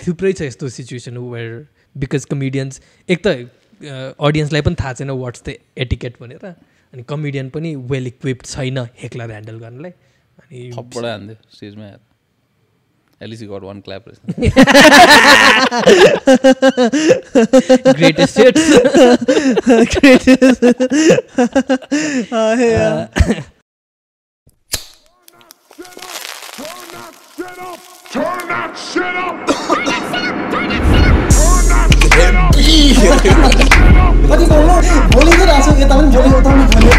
थुप्रै छ यस्तो सिचुएसन वेयर बिकज कमेडियन्स एक त अडियन्सलाई पनि थाहा छैन वाट्स द एटिकेट भनेर अनि कमेडियन पनि वेल इक्विप्ड छैन हेक्लर ह्यान्डल गर्नलाई अनि थप्पडा हान्थ्यो स्टेजमा At least you got one clap. Greatest hits. Greatest. Turn that shit up! कति बोल्नु बोलेको रहेछ यता पनि बोलेको उता पनि बोल्यो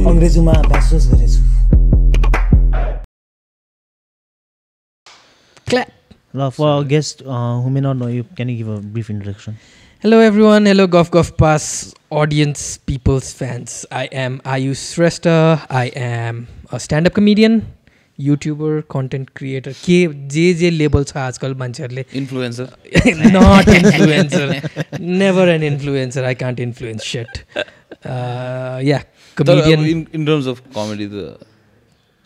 अङ्ग्रेजीमा ब्याचलर्स गरेछु Clap. For our guest who may not know you, can you give a brief introduction? Hello everyone, hello Guff Guff Pass audience, people's fans. I am Aayush Shrestha. I am a stand-up comedian, YouTuber, content creator. K label cha aajkal mancherle. Influencer. Not influencer. Never an influencer. I can't influence shit. Yeah, comedian. In terms of comedy,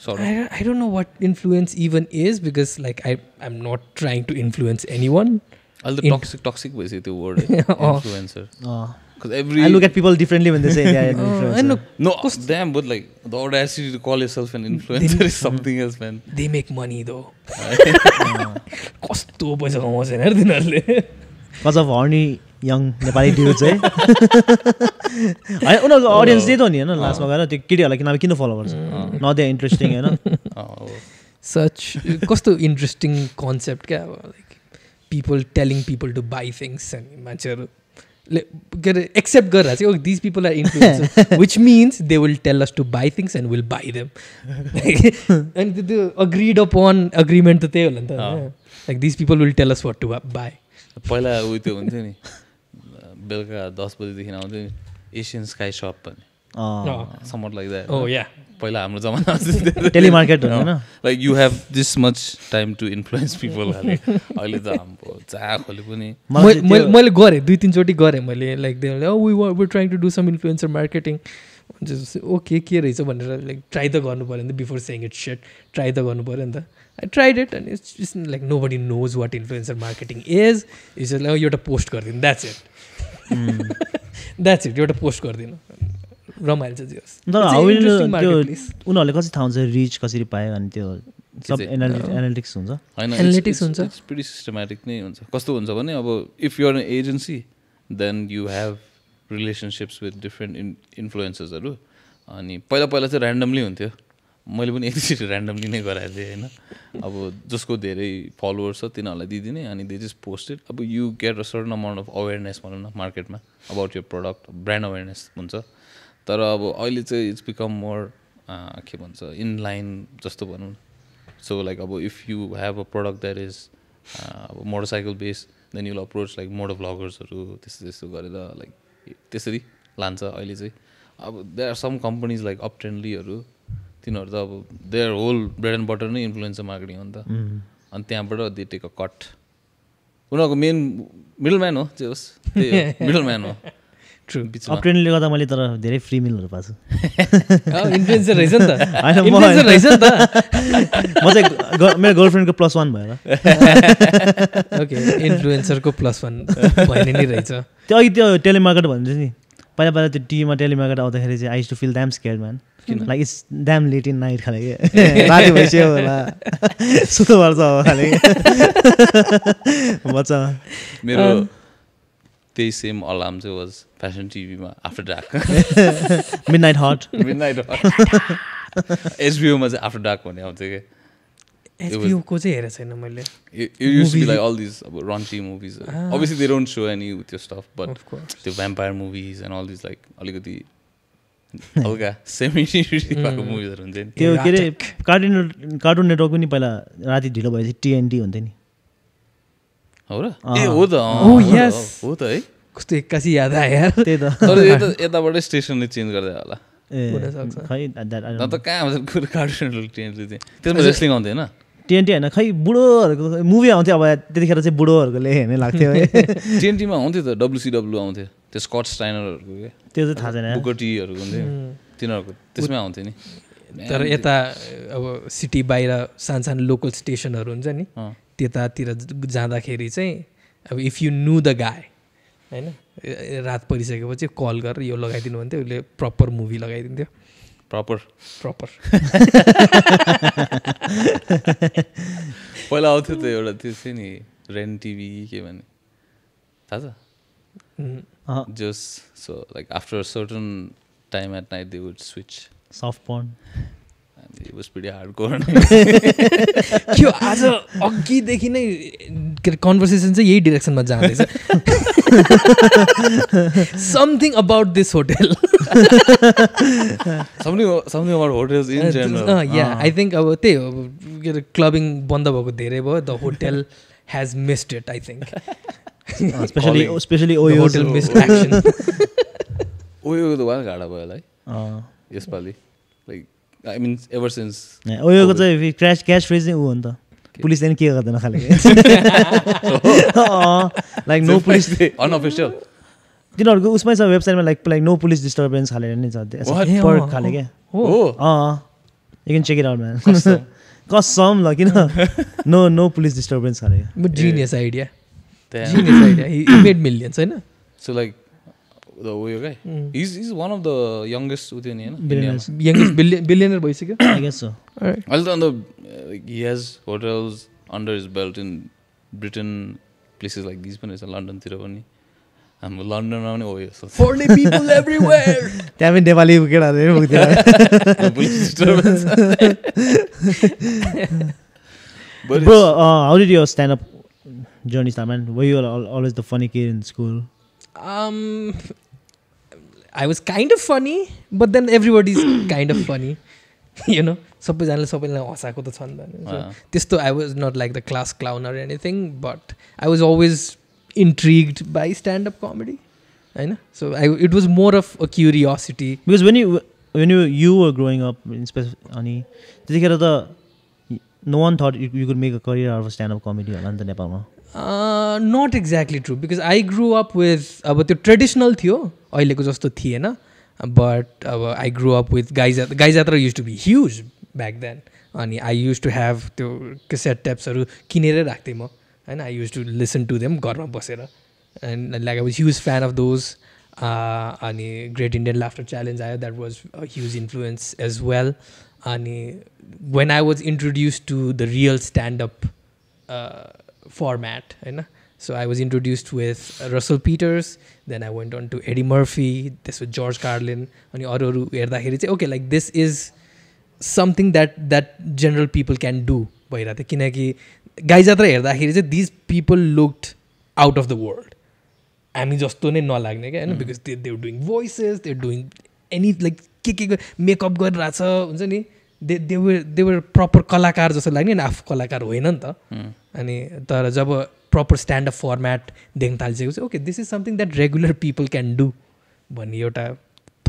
I don't know what influence even is because like I'm not trying to influence anyone. All the toxic way say the word influencer. Because I look at people differently when they say they are an influencer. No, damn, but like the audacity to call yourself an influencer is something else, man. They make money though. कस्तो पैसा कमाउँछ यार तिनीहरूले Because of horny young Nepali dudes है उनीहरूको audience त्यही त हो नि होइन लास्टमा गएर त्यो केटीहरूलाई किन फलो गर्छ न दे इन्ट्रेस्टिङ होइन सच कस्तो इन्ट्रेस्टिङ कन्सेप्ट क्या अब like people telling people to buy things and मान्छेहरूले एक्सेप्ट गरेर चाहिँ these people are influencers which means they will tell us to buy things and we'll buy them and the agreed upon agreement त त्यही होला नि त like these people will tell us what to buy पहिला उयो त्यो हुन्थ्यो नि बेलुका 10 बजेदेखि आउँथ्यो नि एसियन स्काई सप भन्ने somewhat like that oh yeah पहिला हाम्रो जमाना टेलिमार्केट होइन like you have this much time to influence people अहिले त हाम्रो चाखोले पनि मैले गरेँ 2-3 चोटि गरेँ मैले like we trying to do some influencer marketing okay के रहेछ भनेर लाइक ट्राई त गर्नु पऱ्यो नि त before saying it set try त गर्नु पऱ्यो नि त I tried it and it's just like nobody knows what influencer marketing is is like एउटा पोस्ट गरिदिनु द्याट्स इट एउटा पोस्ट गरिदिनु रमाइलो छ तर उनीहरूले कसरी थाहा हुन्छ रिच कसरी पायो अनि त्यो सब एनालिटिक्स हुन्छ एनालिटिक्स हुन्छ इट्स प्रिटी सिस्टमेटिक नै हुन्छ कस्तो हुन्छ भने अब if you're an agency then you have relationships with different इन्फ्लुएन्सर्सहरू अनि पहिला चाहिँ ऱ्यान्डमली हुन्थ्यो मैले पनि एकचोटि ऱ्यान्डमली नै गराएको थिएँ होइन अब जसको धेरै फलोवर्स छ तिनीहरूलाई दिइदिने अनि दे जस्ट पोस्टेड अब you get a certain amount of awareness भनौँ न मार्केटमा about your product brand awareness हुन्छ तर अब अहिले चाहिँ इट्स बिकम मोर के भन्छ इन लाइन जस्तो भनौँ सो लाइक अब if you have a product that is अब motorcycle base then you'll approach like motor भ्लगर्सहरू त्यस्तो गरेर लाइक त्यसरी लान्छ अहिले चाहिँ अब there are some companies like up ट्रेन्डलीहरू तिनीहरू त अब there whole bread and butter नै इन्फ्लुएन्सर मार्केटिङ हो नि त अनि त्यहाँबाट दे टेक अ कट उनीहरूको मेन मिडल म्यान हो जे होस् त्यही मिडल म्यान हो अप ट्रेन्डले गर्दा मैले तर धेरै फ्री मिलहरू पाएको छु इन्फ्लुएन्सर रहेछ नि त इन्फ्लुएन्सर रहेछ नि त म चाहिँ मेरो गर्लफ्रेन्डको +1 भएर ओके इन्फ्लुएन्सरको +1 भएन नि रहेछ त्यो अघि त्यो टेलिमार्केट भन्छ नि पहिला त्यो टिभीमा टेलिमार्केट आउँदाखेरि चाहिँ I to feel damn scared man like it's damn late in night खाले के राति भइसक्यो होला सुतो पर्छ हो खाले बच्चा मेरो त्यही सेम अलार्म चाहिँ वाज फ्यासन टिभीमा आफ्टर डार्क मिडनाइट हट एचबिओमा चाहिँ आफ्टर डार्क भन्ने आउँथ्यो क्या एचबिओको चाहिँ हेरेको छैन मैले It used to be like all these raunchy movies. Obviously, they don't show any with your stuff, but the vampire movies and all these like alikati alga semi-serious movies hunde ni. त्यो के रे cartoon network पनि पहिला राति ढिलो भएपछि टिएनडी हुन्थ्यो नि. हो र? ए हो त. Oh yes. हो त है. कस्तो एक्कासी याद आयो यार. त्यही त. तर यताबाट स्टेसनले चेन्ज गर्दै होला. ए खै न त कहाँ हुन्छ कार्टुन नेटवर्क चेन्ज चाहिँ त्यसमा रेस्लिङ आउँथ्यो हैन? TNT होइन खै बुढोहरूको मुभी आउँथ्यो अब त्यतिखेर चाहिँ बुढोहरूकोले हेर्ने लाग्थ्यो है TNT मा आउँथ्यो त WCW आउँथ्यो त्यो स्कट स्टाइनरहरूको के त्यो चाहिँ थाहा छैन बुकर टीहरूको हुन्थ्यो तिनीहरूको त्यसमै आउँथ्यो नि तर यता अब सिटी बाहिर सानो लोकल स्टेसनहरू हुन्छ नि त्यतातिर जाँदाखेरि चाहिँ अब if you new the guy होइन रात परिसकेपछि कल गरेर यो लगाइदिनु भन्थ्यो उसले प्रपर मुभी लगाइदिन्थ्यो प्रपर पहिला आउँथ्यो त एउटा त्यो चाहिँ नि रेन टिभी के भन्ने थाहा छ just so like after certain time at night they would switch soft porn It was pretty hardcore. के आज अघिदेखि नै के कन्भर्सेसन चाहिँ यही डिरेक्सनमा जाँदैछ something about this hotel something about hotels in general. I think अब त्यही हो के अरे क्लबिङ बन्द भएको धेरै भयो the hotel has missed it I think specially hotel missed action OYO त वाल गाडा भयो होला है यसपालि like I mean ever since ओयोको चाहिँ क्यास फ्रेज नै ऊ हो नि त पुलिसले के गर्दैन खाले लाइक नो पुलिस अनअफिसियल तिनीहरूको उसमै छ वेबसाइटमा लाइक नो पुलिस डिस्टर्बेन्स खाले नि छ पर्क खाले क्या you can check it out man कसम ल किन नो पुलिस डिस्टर्बेन्स खाले but genius idea he made millions हैन so like the Oyo guy he's one of the youngest with in youngest billionaire भइसक्यो I guess so also he has hotels under his belt in Britain places like these पनि छ London तिर पनि हाम्रो लन्डनमा पनि Oyo छ foreign people everywhere त्यहाँ पनि नेपाली केटाहरु पुग्थ्यो bro how did your stand up journey start man were you always the funny kid in school I was kind of funny but then everybody's kind of funny you know सबैजनाले सबैलाई हँसाएको त छन् त्यस्तो I was not like the class clown or anything but I was always intrigued by stand up comedy हैन so it was more of a curiosity because when you were growing up in अनि त्यतिखेर त no one thought you could make a career out of stand up comedy होला नि त नेपालमा not exactly true because I grew up with अब त्यो traditional थियो अहिलेको जस्तो थिएन but I grew up with guys used to be huge back then अनि I used to have त्यो cassette tapesहरू किनेरै राख्थेँ म हैन I used to listen to them घरमा बसेर and like I was huge fan of those अनि Great Indian Laughter Challenge आयो that was a huge influence as well अनि when I was introduced to the real stand-up format हैन so I was introduced with Russell Peters then I went on to Eddie Murphy this was George Carlin अनि अरू हेर्दाखेरि चाहिँ okay like this is something that general people can do भइरहेको थियो किनकि गाई जात्रा हेर्दाखेरि चाहिँ these people looked out of the world हामी जस्तो नै नलाग्ने क्या हैन because they were doing voices they're doing any like के मेकअप गरिरहेछ हुन्छ नि they were proper कलाकार जस्तो लाग्ने अनि आफू कलाकार होइन नि त अनि तर जब प्रपर स्ट्यान्डअप फर्मेट देख्न थालिसकेको चाहिँ okay this is something that regular people can do भन्ने एउटा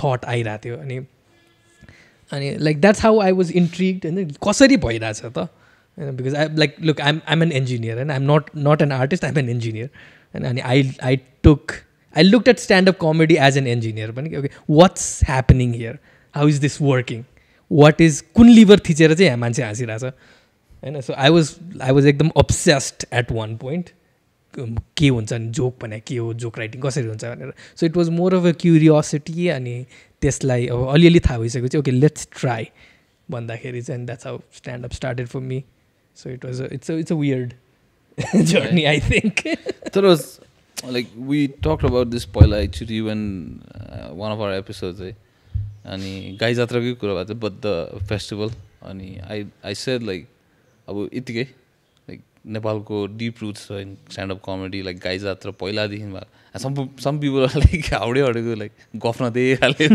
थट आइरहेको थियो अनि like that's how I was intrigued होइन कसरी भइरहेछ त होइन because I like look I'm an engineer होइन I'm not an artist I'm an engineer होइन अनि I looked at standup comedy as an engineer पनि okay what's happening here how is this working what is कुन lever थिचेर चाहिँ मान्छे हाँसिरहेछ होइन so I was एकदम अब्सेस्ड एट वान पोइन्ट के हुन्छ नि जोक भने के हो जोक राइटिङ कसरी हुन्छ भनेर so it was more of a curiosity अनि त्यसलाई अब अलिअलि थाहा भइसकेपछि ओके लेट्स ट्राई भन्दाखेरि चाहिँ that's how standup started for me so it's a weird journey I think तर like we talked about this पहिला actually when one of our episode चाहिँ अनि गाई जात्राकै कुरा भएको थियो बट द फेस्टिभल अनि आई सेड लाइक अब यतिकै लाइक नेपालको डिप रुट्स छ in standup comedy like Gai Jatra पहिलादेखि भएको सम पिपल लाइक हाउडेको लाइक गफ नदिए खाले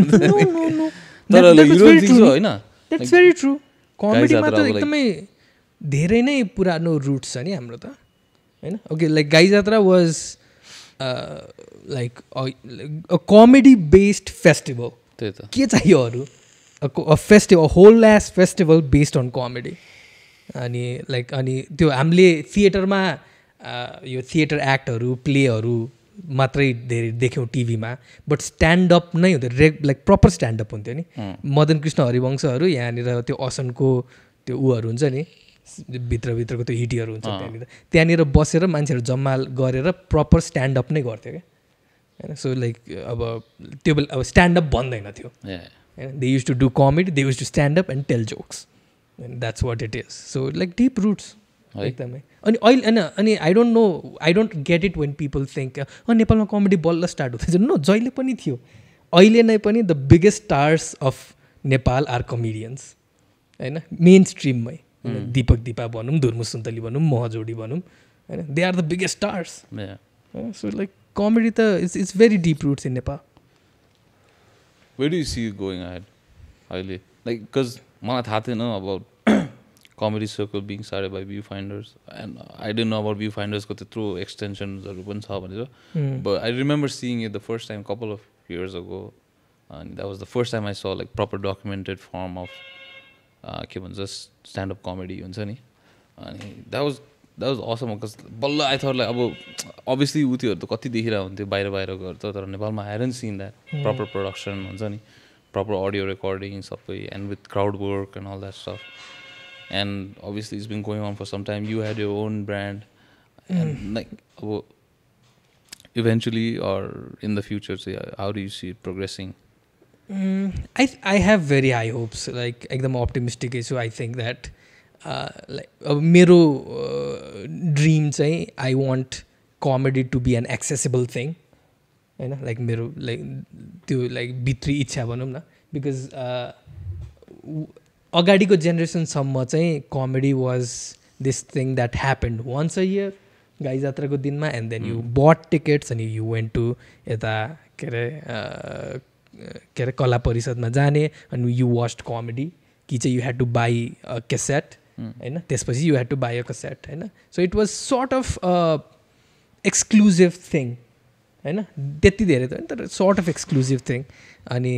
तर होइन द्याट्स भेरी ट्रु कमेडीमा त एकदमै धेरै नै पुरानो रुट्स छ नि हाम्रो त होइन okay like Gai Jatra was like a comedy based festival त्यही त के चाहियो अरू festival whole ass festival based on comedy अनि लाइक अनि त्यो हामीले थिएटरमा यो थिएटर एक्टहरू प्लेहरू मात्रै धेरै देख्यौँ टिभीमा बट स्ट्यान्डअप नै हुन्थ्यो लाइक प्रपर स्ट्यान्डअप हुन्थ्यो नि मदन कृष्ण हरिवंशहरू यहाँनिर त्यो असनको त्यो उहरू हुन्छ नि भित्रभित्रको त्यो हिटीहरू हुन्छ त्यहाँनिर बसेर मान्छेहरू जम्मा गरेर प्रपर स्ट्यान्डअप नै गर्थ्यो क्या होइन सो लाइक अब त्यो बेला अब स्ट्यान्डअप भन्दैन थियो होइन they use to do comedy they use to standup and tell jokes and that's what it is so like deep roots एकदमै अनि अहिले होइन अनि I don't get it when people think नेपालमा कमेडी बल्ल स्टार्ट हुँदैछ नो जहिले पनि थियो अहिले नै पनि the biggest stars of Nepal are comedians होइन मेन स्ट्रिममै दीपक दिपा भनौँ धुर्मु सुन्तली भनौँ महजोडी भनौँ होइन they are the biggest stars so like comedy त it's very deep roots in Nepal Where do you see it going ahead? अहिले लाइक बिकज मलाई थाहा थिएन about comedy circle being started by Viewfinders and I don't know about भ्यूफाइन्डर्सको त्यत्रो एक्सटेन्सन्सहरू पनि छ भनेर but I remember seeing it the first time couple of years ago अनि that was the first time I saw like proper documented form of के भन्छ stand-up comedy हुन्छ नि अनि द्याट वाज असम बिकज बल्ल आई थट लाइक अब obviously ऊ त्योहरू त कति देखिरहेको हुन्थ्यो बाहिर गएर त तर नेपालमा आएर नि सिन द्याट प्रपर प्रोडक्सन हुन्छ नि प्रपर अडियो रेकर्डिङ सबै and with crowd work and all that stuff and obviously it's been going on for some time. You had your own brand and like eventually or in the future, so how do you see it progressing? I have very high hopes, like ekdam optimistic so I think that like mero dream chai I want comedy to be an accessible thing हैन like mero like त्यो like भित्री इच्छा भनौँ न because अगाडिको जेनेरेसनसम्म चाहिँ comedy was this thing that happened once a year Gai जात्राको दिनमा and then you bought tickets अनि यु वेन्ट टु यता के अरे कला परिषदमा जाने अनि यु वाच्ड कमेडी कि चाहिँ you had to buy a cassette होइन त्यसपछि you had to buy a cassette होइन so it was sort of exclusive thing होइन त्यति धेरै त होइन तर सर्ट अफ एक्सक्लुजिभ थिङ अनि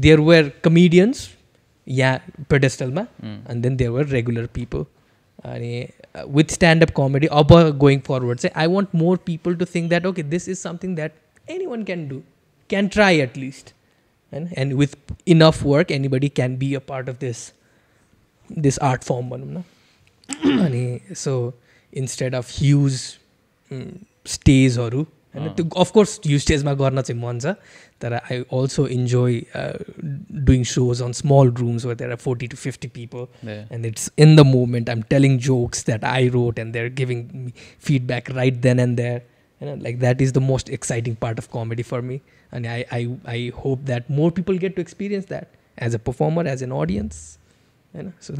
देयर वेयर कमेडियन्स यहाँ पेडेस्टलमा and then there were regular people अनि विथ स्ट्यान्डअप कमेडी अब गोइङ फरवर्ड चाहिँ I want more people to think that okay this is something that any one can do can try at least होइन and with enough work anybody can be a part of this art form भनौँ न अनि so instead of huge स्टेजहरू होइन त्यो of course huge स्टेजमा गर्न चाहिँ मन छ तर I also enjoy doing shows on small rooms where there are 40 to 50 people and it's in the moment I'm telling jokes that I wrote and they're giving me feedback right then and there and like that is the most exciting part of comedy for me and I hope that more people get to experience that as a performer as an audience so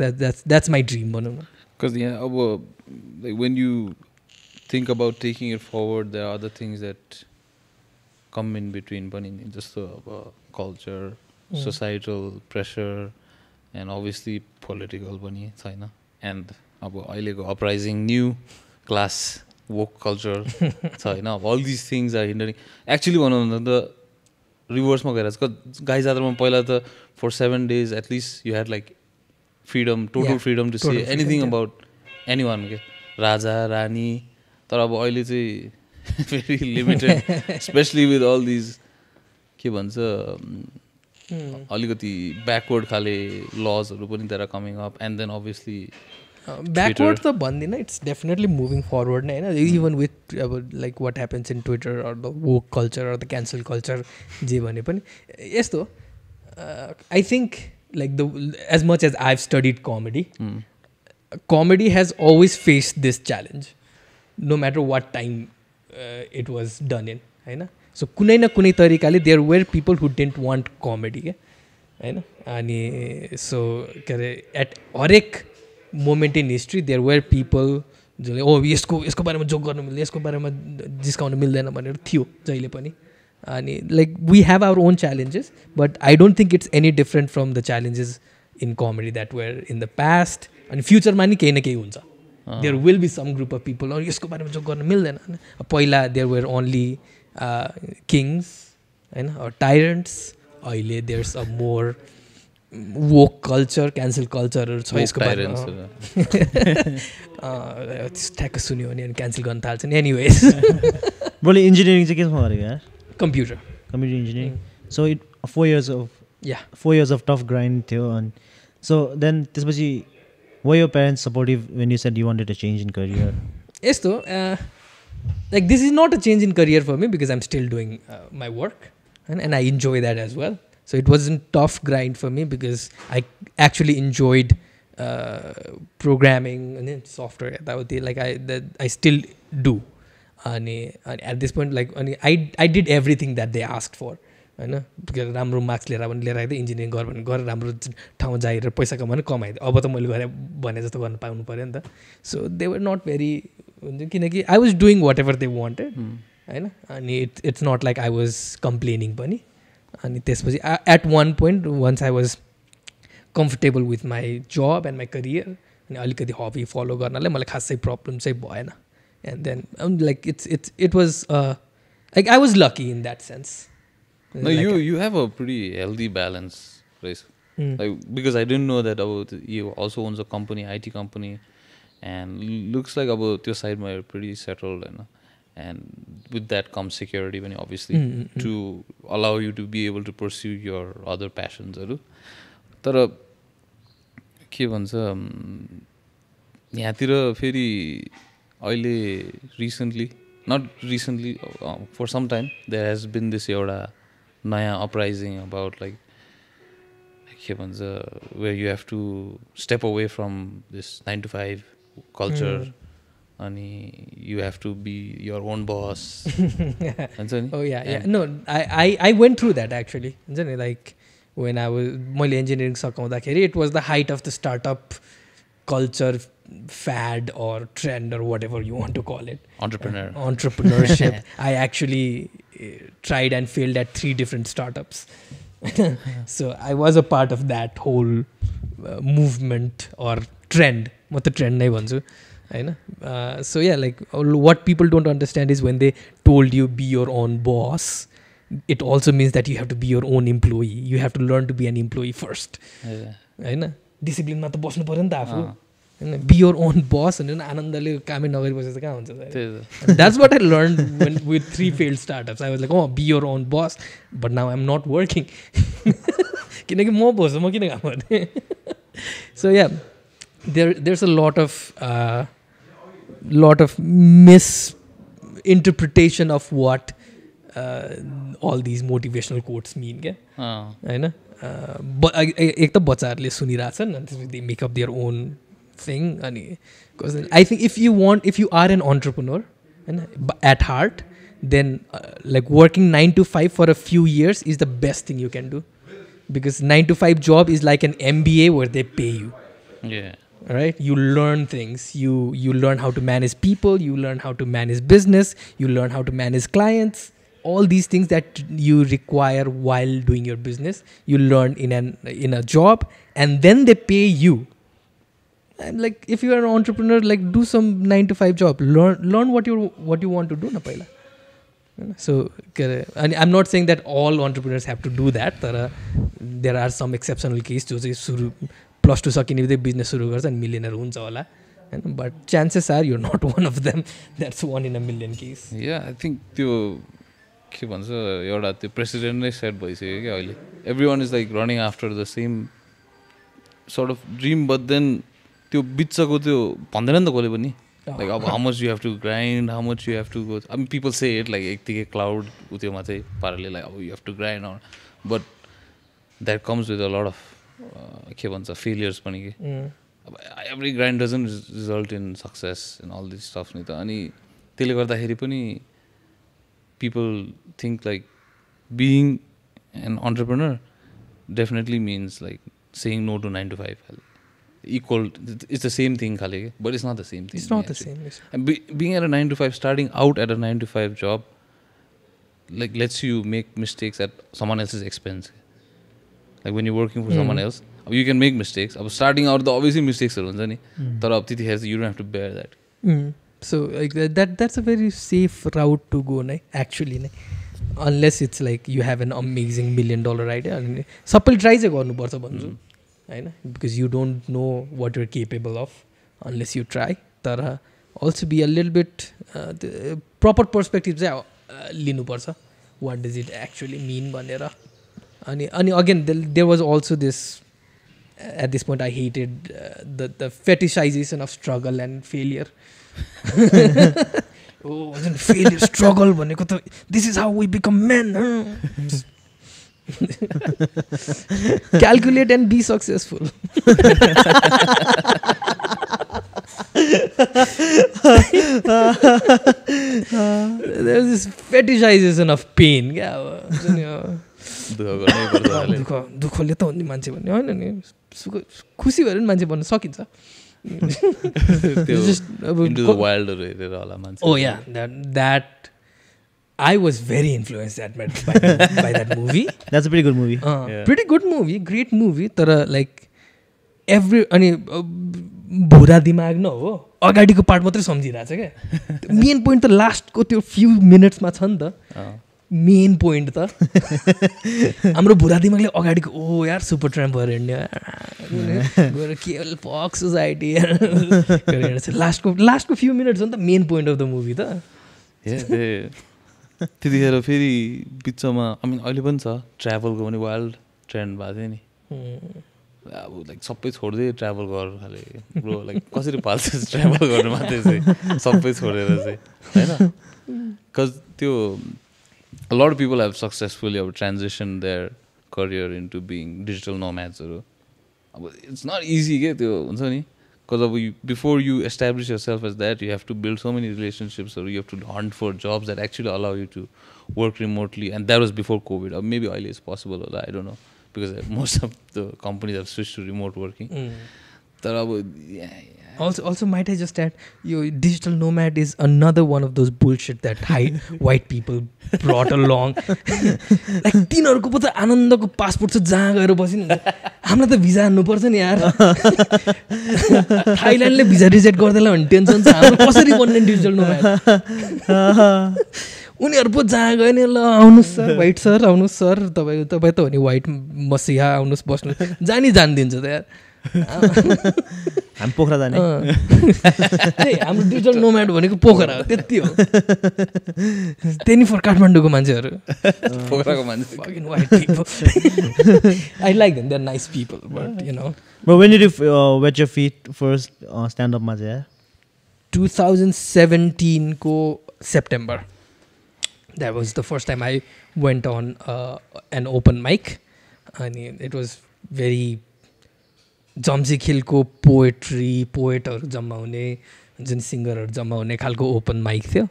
that's my dream because like when you think about taking it forward there are other things that come in between पनि जस्तो अब culture, societal pressure and obviously political पनि छैन and अब अहिलेको uprising new class woke culture छ होइन all these things are hindering actually भनौँ न त रिभर्समा गएर गाई जात्रामा पहिला त for 7 days at least you had like freedom total freedom to say anything about anyone के राजा रानी तर अब अहिले चाहिँ very limited especially with all these के भन्छ अलिकति backward खाले laws पनि that are coming up and then obviously backward त भन्दिनँ it's definitely moving forward नै होइन even with like what happens in Twitter or the woke culture or the cancel culture जे भने पनि यस्तो I think like as much as I've studied comedy has always faced this challenge no matter what time it was done in होइन so कुनै न कुनै तरिकाले there were people who didn't want comedy क्या होइन अनि सो के अरे एट हरेक moment in history there were people जसले यसको बारेमा जोक गर्नु मिल्दैन यसको बारेमा जिस्काउनु मिल्दैन भनेर थियो जहिले पनि अनि like we have our own challenges but I don't think it's any different from the challenges in comedy that were in the past अनि फ्युचरमा नि केही न केही हुन्छ there will be some group of people or यसको बारेमा joke गर्न मिल्दैन पहिला there were only kings होइन or tyrants अहिले there's a more woke culture cancel कल्चरहरू छ यसको बारेमा ठ्याक्क सुन्यो भने अनि क्यान्सल गर्न थाल्छ नि एनिवेज ब्रोले इन्जिनियरिङ चाहिँ केमा गरेको यार computer engineering so 4 years of yeah 4 years of tough grind थियो अनि सो देन त्यसपछि were your parents supportive when you said you wanted a change in career? यस्तो like this is not a change in career for me because I'm still doing my work and I enjoy that as well. So it wasn't tough grind for me because I actually enjoyed programming and software. Like I still do. And at this point, like I did everything that they asked for. Because राम्रो marks लिएर आइदियो engineering गरेर राम्रो ठाउँमा जाएर पैसा कमाइदियो अब त मैले गरेँ भने जस्तो गर्न पाउनु पऱ्यो नि त so they were not very हुन्छ किनकि I was doing whatever they wanted होइन अनि it's not like I was complaining पनि अनि त्यसपछि at one point once I was comfortable with my job and my career अनि अलिकति hobby follow गर्नलाई मलाई खासै प्रब्लम चाहिँ भएन and then like it was like I was lucky in that sense. No, you have a pretty healthy balance, right? Like because I didn't know that about you also owns a company, IT company, and looks like about your side are pretty settled, and with that comes security, when obviously to allow you to be able to pursue your other passions. तर के भन्छ यहाँतिर फेरि अहिले not recently, for some time there has been this एउटा नयाँ uprising about like के भन्छ where you have to step away from this 9 to 5 culture अनि you have to be your own boss. Oh yeah. No, I went through that actually. Like when I was मैले engineering सकाउँदाखेरि it was the height of the startup culture fad or trend or whatever you want to call it. Entrepreneurship. I actually tried and failed at 3 different startups. So I was a part of that whole movement or trend. म त trend नै भन्छु होइन. So yeah, like what people don't understand is when they told you be your own boss, it also means that you have to be your own employee. You have to learn to be an employee first. होइन डिसिप्लिनमा त बस्नु पऱ्यो नि त आफू होइन be your own बस होइन आनन्दले कामै नगरी बसेर कहाँ हुन्छ that's what I learn with 3 failed startups. I was like be your own boss but now I am not working किनकि म बस्छु म किन काम गर्ने. So yeah there's a lot of misinterpretation of what all these motivational quotes mean होइन. एक त बच्चाहरूले सुनिरहेछन् अनि त्यसपछि they make up their own thing अनि I think if you are an entrepreneur होइन at heart then like working 9 to 5 for a few years is the best thing you can do because 9 to 5 job is like an MBA where they pay you. Right? You learn things. You learn how to manage people. You learn how to manage business. You learn how to manage clients. All these things that you require while doing your business, you learn in a job, and then they pay you. And like if you are an entrepreneur, like do some 9 to 5 job. Learn what you want to do na pahila. So and I'm not saying that all entrepreneurs have to do that. There are some exceptional cases जो चाहिँ सुरु +2 सकिने बित्तिकै business सुरु गर्छ अनि millionaire हुन्छ होला हैन but chances are you not one of them. That's 1 in a million case. Yeah, I think त्यो के भन्छ एउटा त्यो प्रेसिडेन्ट नै सेट भइसक्यो क्या अहिले. Every is like running after the same sort of dream but then त्यो बिचको त्यो भन्दैन नि त कसले पनि लाइक अब how much you have to grind how much you have to go. I mean people say it like यतिकै क्लाउड उत्योमा चाहिँ पाराले लाइक अब you have to grind but that comes with a lot of के भन्छ failures पनि कि अब every grind doesn't result in success in all this stuff नि त. अनि त्यसले गर्दाखेरि पनि people think like being an entrepreneur definitely means like saying no to 9 to 5. Equal, it's the same thing, but it's not the same thing. It's not actually the same. And being at a 9 to 5, starting out at a 9 to 5 job, like lets you make mistakes at someone else's expense. Like when you're working for someone else, you can make mistakes. Starting out, obviously mistakes are there, but you don't have to bear that. So like that's a very safe route to go, actually. unless it's like you have an amazing $1 million idea. अनि सबैले try चाहिँ गर्नुपर्छ भन्छु होइन, because you don't know what you're capable of unless you try. तर also be a little bit proper perspective चाहिँ लिनुपर्छ, what does it actually mean भनेर. अनि again there was also this, at this point I hated the fetishization of struggle and failure. Oh, failure, struggle भनेको त this is how we become men. Calculate and be successful. There's this fetishization of pain. दुःखले त हुने मान्छे भन्ने होइन नि, खुसी भएर नि मान्छे भन्न सकिन्छ. Oh yeah, that I was very influenced by that movie. That's a pretty good movie. Pretty good movie, great movie. तर like every अनि भुरा दिमाग न हो, अगाडिको पार्ट मात्रै सम्झिरहेछ क्या. मेन पोइन्ट त लास्टको त्यो फ्यु मिनट्समा छ नि त. मेन पोइन्ट त हाम्रो भुरा दिमागले अगाडिको ओ यार सुपर ट्राम्प भएर हिँड्ने गएर केवल फक सोसाइटी लास्टको फ्यु मिनट्स हो नि त main point of the movie त. त्यतिखेर फेरि बिचमा आई मिन अहिले पनि छ ट्राभलको पनि वाइल्ड ट्रेन्ड भएको थियो नि. अब लाइक सबै छोड्दै ट्राभल गर्नु खाले ब्रो, लाइक कसरी पाल्छ ट्राभल गर्नु मात्रै चाहिँ सबै छोडेर चाहिँ होइन. बिकज त्यो a lot of people have successfully transitioned their career into being digital nomads. It's not easy त्यो हुन्छ नि, because before you establish yourself as that, you have to build so many relationships, or you have to hunt for jobs that actually allow you to work remotely, and that was before COVID. Or maybe early is possible, I don't know, because most of the companies have switched to remote working. Also might I just add, digital nomad is another one of those bullshit that white people brought along. Like तिनीहरूको पो त आनन्दको passport छ जहाँ गएर बसिन, हामीलाई त visa हान्नुपर्छ नि यार. थाइल्यान्डले भिजा रिजेक्ट गर्दैला भन्ने टेन्सन छ, हाम्रो कसरी बन्ने डिजिटल नोम्याड. उनीहरू पो जहाँ गयो नि, ल आउनुहोस् सर, वाइट सर आउनुहोस् सर, तपाईँ त हो नि वाइट मसिहा, आउनुहोस् बस्नु, जानी जानिदिन्छ त यार. हामी पोखरा जाने, हाम्रो डिजिटल नोम्याड भनेको पोखरा हो, त्यति हो. त्यही फर काठमाडौँको मान्छेहरू, पोखराको मान्छे, fucking white people. I like them, they're nice people, but you know. But when did you wet your feet first stand-up मा चाहिँ? 2017 को September. That was the first time I went on an open mic, and it was very जम्सी खिलको पोएटहरू जम्मा हुने, जुन सिङ्गरहरू जम्मा हुने खालको ओपन माइक थियो.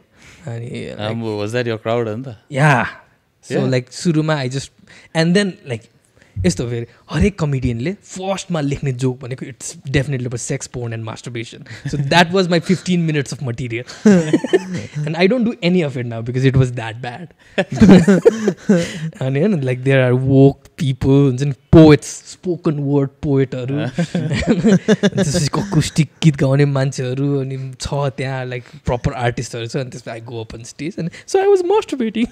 अनि was that your crowd हो नि त? Yeah. So like सुरुमा I just, and then like यस्तो फेरि हरेक कमेडियनले फर्स्टमा लेख्ने जोक भनेको it's definitely about sex porn and masturbation. So that was my 15 minutes of material, and I don't do any of it now because it was that bad. अनि होइन like there are woke people हुन्छ नि, poets, spoken word पोएटहरू, त्यसपछि acoustic गीत गाउने मान्छेहरू, अनि छ त्यहाँ लाइक प्रपर आर्टिस्टहरू छ. अनि त्यसपछि I go up on stage and so I was masturbating.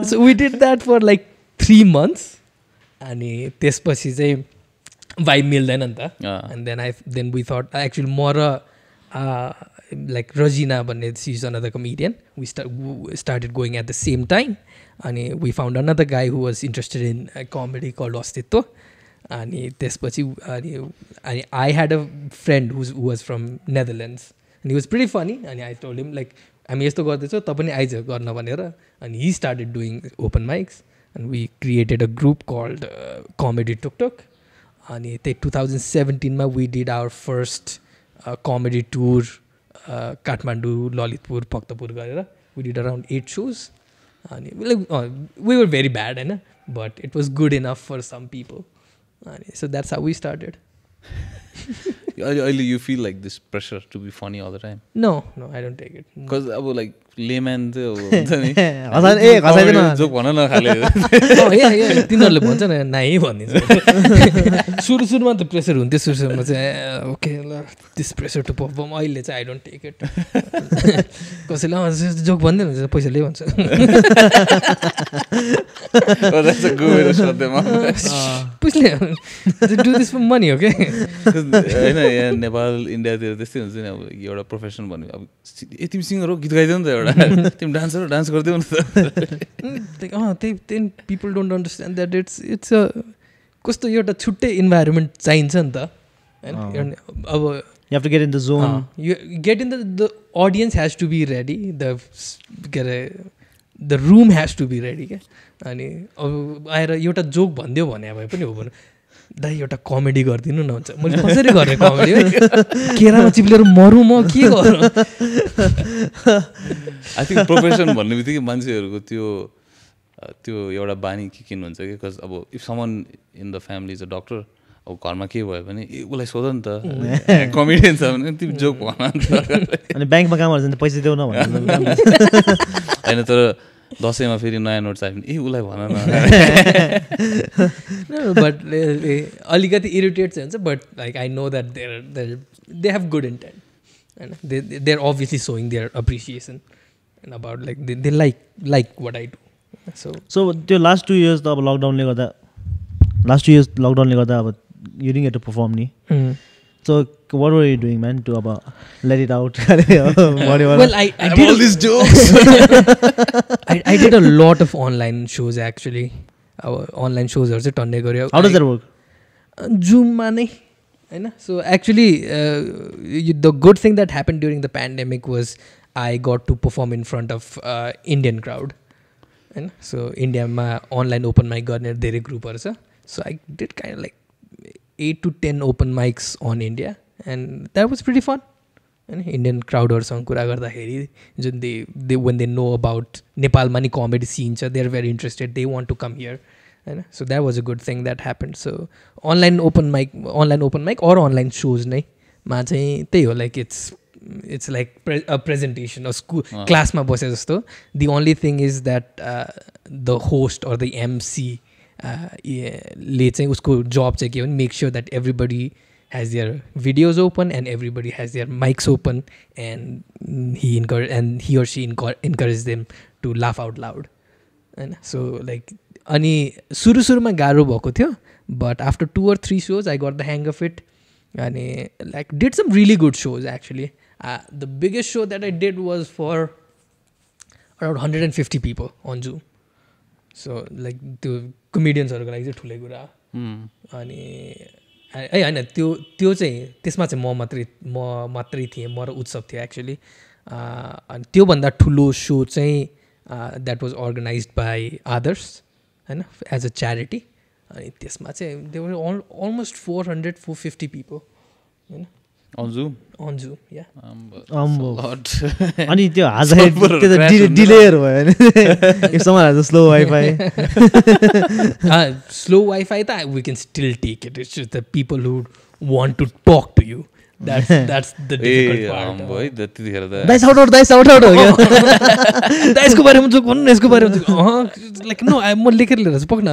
So we did that for like 3 months. अनि त्यसपछि चाहिँ भाइ मिल्दैन नि त. And then we thought actually more like Rajina भन्ने, she's another comedian. We started going at the same time. अनि we found another guy who was interested in a comedy called अस्तित्व. अनि त्यसपछि अनि I had a friend who was from Netherlands, and he was pretty funny. And I told him like, हामी यस्तो गर्दैछौँ, त पनि आइज गर्न भनेर. अनि he started doing open mics, and we created a group called Comedy Tuk Tuk. अनि त्यही 2017 मा we did our first comedy tour, Kathmandu, Lalitpur, Bhaktapur गरेर. We did around 8 shows. अनि we were very bad होइन, but it was good enough for some people. So that's how we started. अहिले you feel like this pressure to be funny all the time? No, I don't take it. Because अब like layman चाहिँ अब हुन्छ नि हँसाइदिन joke भन न खाले तिनीहरूले भन्छ न नाइ भनिदिन्छ सुरुमा त प्रेसर हुन्थ्यो सुरुमा चाहिँ ओके ल दिस प्रेसर टु पर्फर्म अहिले चाहिँ आई डोन्ट टेक इट कसैले जोक भन्दैन हुन्छ पैसा लियो भन्छ पुछ्ने डु दिस फर मनी हो क्या होइन यहाँ नेपाल इन्डियातिर त्यस्तै हुन्छ नि अब एउटा प्रोफेसन भन्यो अब तिमी सिङ्गर हो गीत गाइदेऊ नि त एउटा तिमी डान्सर हो डान्स गरिदेऊ न त त्यही people don't understand that it's a कस्तो एउटा छुट्टै इन्भाइरोमेन्ट चाहिन्छ नि त होइन अब You have to get in the zone. You get in the audience has to be ready. The room has to be ready. क्या अनि अब आएर एउटा जोक भनिदियो भने भए पनि हो भने दाइ एउटा कमेडी गरिदिनु न हुन्छ मैले कसरी गर्ने कमेडी केरामा चिप्लेर मरौँ म के गरौँ आई थिङ्क प्रोफेसन भन्ने बित्तिकै मान्छेहरूको त्यो एउटा बानी के किन हुन्छ कि बिकज अब if someone in the family is a doctor अब घरमा के भयो भने उसलाई सोध नि त कमेडियन छ भने तिमी जोक भन अनि ब्याङ्कमा काम गर्छ पैसा देऊ न होइन तर दसैँमा फेरि नयाँ नोट चाहियो भने उसलाई भन न बट अलिकति इरिटेट चाहिँ हुन्छ but like I know that they have good intent होइन they are obviously showing their appreciation about like they like what I do so त्यो लास्ट 2 years त अब लकडाउनले गर्दा अब you didn't get to perform ni. So what were you doing, man, to let it out? Well, I did all these jokes. I did a lot of online shows actually. Our online shows are tonnai garyo. How does that work? Zoom ma nai haina. So actually the good thing that happened during the pandemic was I got to perform in front of Indian crowd. Haina. So India ma online open mic गर्ने धेरै ग्रुपहरु छ. So I did kind of like 8 to 10 open mics on India and that was pretty fun. And Indian crowdहरुसँग कुरा गर्दाखेरि जुन they when they know about Nepal mani comedy scene cha they're very interested, they want to come here. And so that was a good thing that happened. So online open mic or online shows nai ma चाहिँ त्यही हो like it's like a presentation or school class ma बसे जस्तो. The only thing is that the host or the MC ले चाहिँ उसको जब चाहिँ के हो भने make sure that everybody has their videos open and everybody has their mics open and he or she encourage them to laugh out loud होइन so like अनि सुरुमा गाह्रो भएको थियो but after 2 or 3 shows I got the hang of it अनि like did some really good shows actually. The biggest show that I did was for around 150 people on Zoom. So like त्यो कमेडियन्सहरूको लागि चाहिँ ठुलै कुरा अनि होइन त्यो चाहिँ त्यसमा चाहिँ म मात्रै थिएँ म र उत्सव थियो एक्चुली अनि त्योभन्दा ठुलो सो चाहिँ द्याट वाज अर्गनाइज्ड बाई आदर्स होइन एज अ च्यारिटी अनि त्यसमा चाहिँ दे वर अलमोस्ट 400-450 पिपल होइन on Zoom yeah अनि त्यो डिलेयर भयो भने if someone has a slow Wi-Fi slow Wi-Fi we can still take it. It's just the people who want to talk to you that's the difficult part. दाइ shout out हो क्या दाइ यसको बारेमा जोक भन्नु न यसको बारेमा लाइक नो म लेखेर लिएर छु पक्न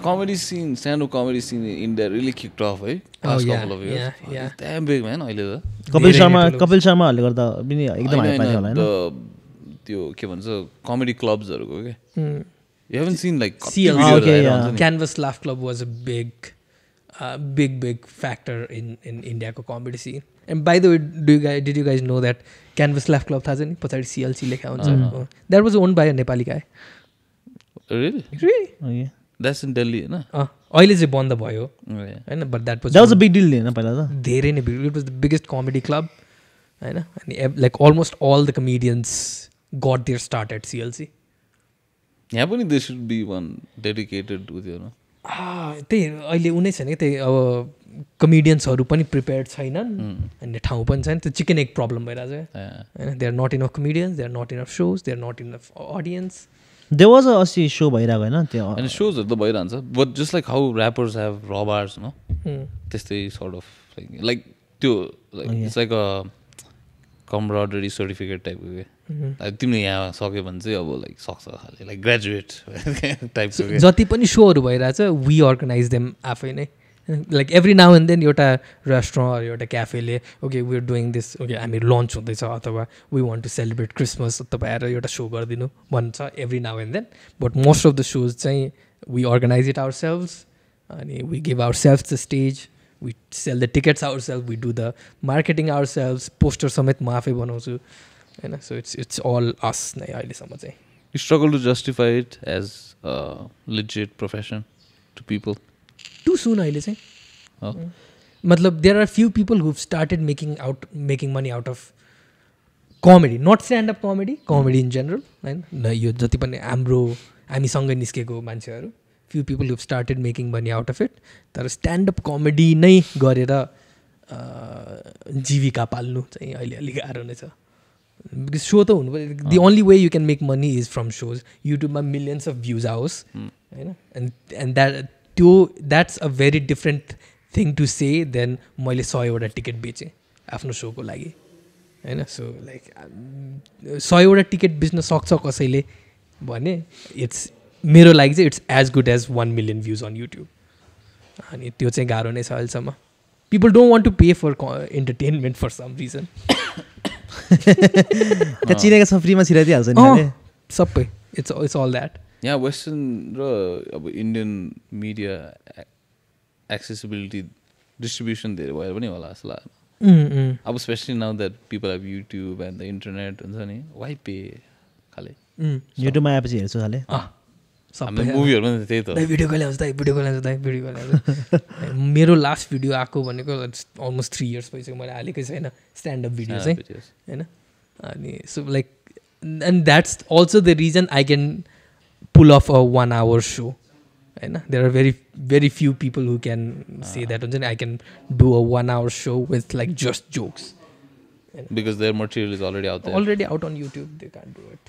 comedy scene, stand-up comedy scene in India really kicked off, right? Past couple of years. Yeah. It's damn big, man. अहिले त कपिल शर्माहरूले गर्दा पनि एकदम हाई पाइयो होला हैन त्यो के भन्छ कमेडी क्लब्सहरुको के you haven't seen like Canvas Laugh Club was a big factor in India ko comedy scene. And by the way, did you guys know that Canvas Laugh Club थाहा छ नि पछाडी CLC लेखा हुन्छ that was owned by a Nepali guy. Really? Okay. That's in Delhi, na? अहिले चाहिँ बन्द भयो हैन but that was a big deal हैन पहिला त धेरै नै big. It was the biggest comedy club हैन and like almost all the comedians got their start at CLC. यहाँ पनि there should be one dedicated with you know. त्यही अहिले उनी छैन त्यही अब कमेडियन्सहरु पनि प्रिपेयर्ड छैनन् अनि ठाउँ पनि छैन त्यो चिकन एग प्रब्लम भइरहेछ हैन they are not enough comedians they are not enough shows they are not enough audience there was a अस्ति सो भइरहेको होइन त्यो अनि सोजहरू त भइरहन्छ but just like how rappers have र बार्स नो त्यस्तै सर्ट अफ लाइक त्यो it's like a camaraderie certificate टाइपको के तिमीले यहाँ सक्यो भने चाहिँ अब लाइक सक्छ खालि लाइक ग्रेजुएट टाइपको जति पनि सोहरू भइरहेछ वी अर्गनाइज देम आफै नै like every now and then एउटा रेस्टुरेन्ट एउटा क्याफेले okay we are doing this okay हामी लन्च हुँदैछ अथवा we want to celebrate Christmas तपाईँ आएर एउटा सो गरिदिनु भन्छ every now and then but most of the shows चाहिँ we organise it ourselves अनि we give ourselves the stage we sell the tickets ourselves, we do the marketing ourselves, poster समेत म आफै बनाउँछु हैन so it's all us नै अहिलेसम्म चाहिँ. You struggle to justify it as a legit profession to people? Too soon अहिले चाहिँ. मतलब there are few people who've started making money out of comedy, not stand-up comedy, comedy in general. हैन यो जति पनि हामीसँगै निस्केको मान्छेहरू few people who've started making money out of it. तर stand-up comedy नै गरेर जीविका पाल्नु चाहिँ अहिले अलिक गाह्रो नै छ. बिकज सो त हुनु पऱ्यो. The only way you can make money is from shows. युट्युबमा millions of views आओस् होइन and that's a very different thing to say than मैले 100 टिकट बेचेँ आफ्नो सोको लागि होइन. सो लाइक 100 टिकट बेच्न सक्छ कसैले भने इट्स मेरो लागि चाहिँ it's as good as 1 million views on YouTube. अनि त्यो चाहिँ गाह्रो नै छ अहिलेसम्म. People don't want to pay for entertainment for some reason. त्यहाँ चिनेको छ फ्रीमा छिराइदिइहाल्छ नि सबै. It's all that. यहाँ वेस्टर्न र अब इन्डियन मिडिया एक्सेसिबिलिटी डिस्ट्रिब्युसन धेरै भएर पनि होला जस्तो लाग्छ. अब especially now that people have YouTube and the internet हुन्छ नि वाइ पे खाले युट्युबमा आएपछि हेर्छु खाले मुभीहरू पनि त्यही त भिडियो कल ल्याउँछ. मेरो लास्ट भिडियो आएको भनेको अलमोस्ट 3 years भइसक्यो मैले हालेकै छैन स्ट्यान्डअप भिडियो चाहिँ होइन. अनि so like and that's also the reason I can pull off a 1 hour show होइन. There are very few people who can say that हुन्छ नि I can do a 1 hour show with like just jokes because their material is already out on YouTube. They can't do it.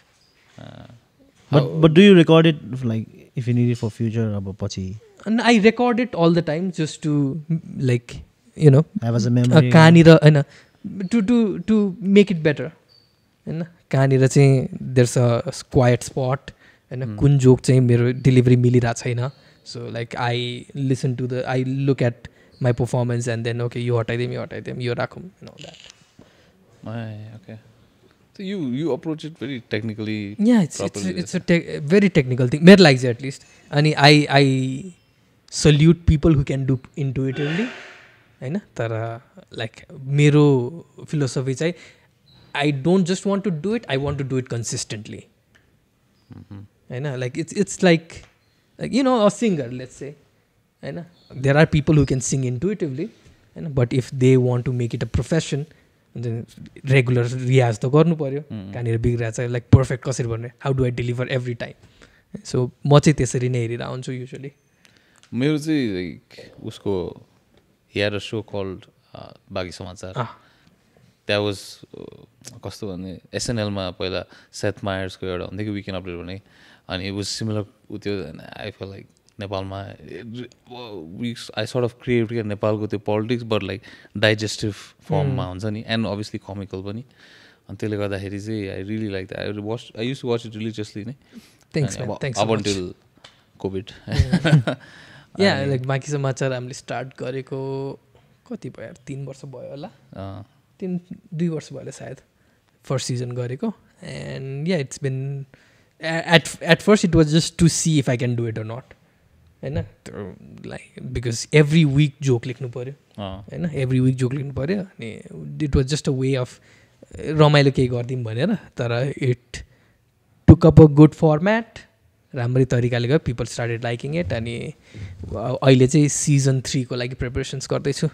But do you record it like if you need it for future अब पछि? And I record it all the time just to like you know have as a memory. कहाँनिर होइन to make it better होइन. कहाँनिर चाहिँ there's a quiet spot होइन. कुन joke चाहिँ मेरो डेलिभरी मिलिरहेको छैन. So like I look at my performance and then okay यो हटाइदिउँ यो राखौँ and all that. Okay. So you approach it very technically. Yeah, it's a very technical thing. मेरो लागि चाहिँ at least. अनि I salute people who can do intuitively होइन. तर like मेरो philosophy चाहिँ I don't just want to do it, I want to do it consistently. होइन. Like it's like you know a singer let's say होइन. There are people who can sing intuitively होइन. But if they want to make it a profession regular रियाज त गर्नु पऱ्यो. कहाँनिर बिग्रिरहेको छ लाइक पर्फेक्ट कसरी भन्ने how do I deliver every time. So म चाहिँ त्यसरी नै हेरेर आउँछु युजली. मेरो चाहिँ लाइक उसको here a show called Baghi Samachar. That was कस्तो भने एसएनएलमा पहिला सेथ मायर्सको एउटा हुन्थ्यो कि विकेन्ड अपडेट भन्ने. अनि इट वाज सिमिलर उ त्यो आई फिल लाइक नेपालमा आई सर्ट अफ क्रिएट क्या नेपालको त्यो पोलिटिक्स बट लाइक डाइजेस्टिभ फर्ममा हुन्छ नि एन्ड अभियसली कमिकल पनि. अनि त्यसले गर्दाखेरि चाहिँ I really like that. I use to watch it religiously नै up until COVID. Yeah like बाँकी समाचार हामीले स्टार्ट गरेको कति भयो 3 वर्ष भयो होला. 2 वर्ष भयो होला सायद फर्स्ट सिजन गरेको. And yeah it's been at first it was just to see if I can do it or not होइन. Like because every week joke लेख्नु पऱ्यो होइन. एभ्री विक जोक लेख्नु पऱ्यो. अनि it was just a way of रमाइलो केही गरिदिउँ भनेर. तर it took up a good format राम्रै तरिकाले गयो. People started liking it. अनि अहिले चाहिँ सिजन 3 को लागि प्रिपरेसन्स गर्दैछु.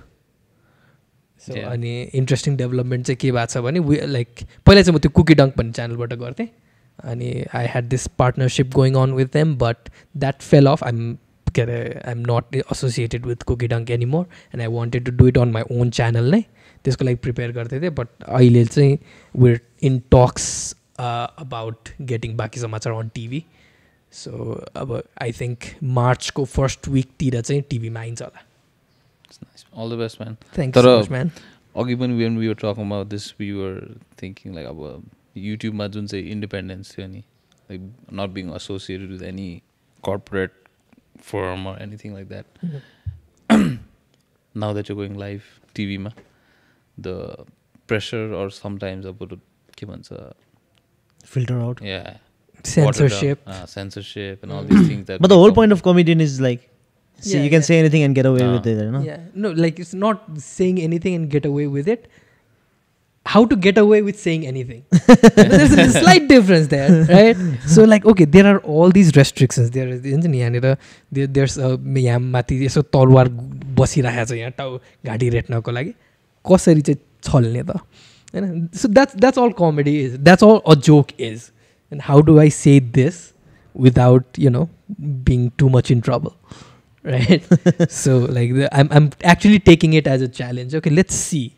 सो अनि इन्ट्रेस्टिङ डेभलपमेन्ट चाहिँ के भएको छ भने लाइक पहिला चाहिँ म त्यो कुकी डङ्क भन्ने च्यानलबाट गर्थेँ. अनि I had this partnership going on with them but that fell off. I'm not associated with Cookie Dunk anymore and I wanted to do it on my own channel नै. त्यसको लागि प्रिपेयर गर्दै थिएँ. But अहिले चाहिँ we're in talks about getting बाँकी समाचार on TV so अब आई थिङ्क मार्चको फर्स्ट विकतिर चाहिँ टिभीमा आइन्छ होला. All the best, man. Thanks so much, man. Again, when we were talking about this, we were thinking like about YouTube ma jun चाहिँ independence थियो नि, like not being associated with any corporate firm or anything like that. Now that you're going live TV ma, the pressure or sometimes about ke bhancha, filter out. Yeah. Censorship. Censorship and all these things that. But the whole point of comedian is like, see, you can say anything and get away with it, you know? Yeah, no, like it's not saying anything and get away with it. How to get away with saying anything? There's a slight difference there, right? So like, okay, there are all these restrictions. There's a यहाँ माथि यसो तलवार बसिरहेको छ यहाँ टाउ घाँटी रेट्नको लागि कसरी चाहिँ छल्ने त हैन. So that's all comedy is. That's all a joke is. And how do I say this without, you know, being too much in trouble? Right? So like I'm actually taking it as a challenge. Okay, let's see.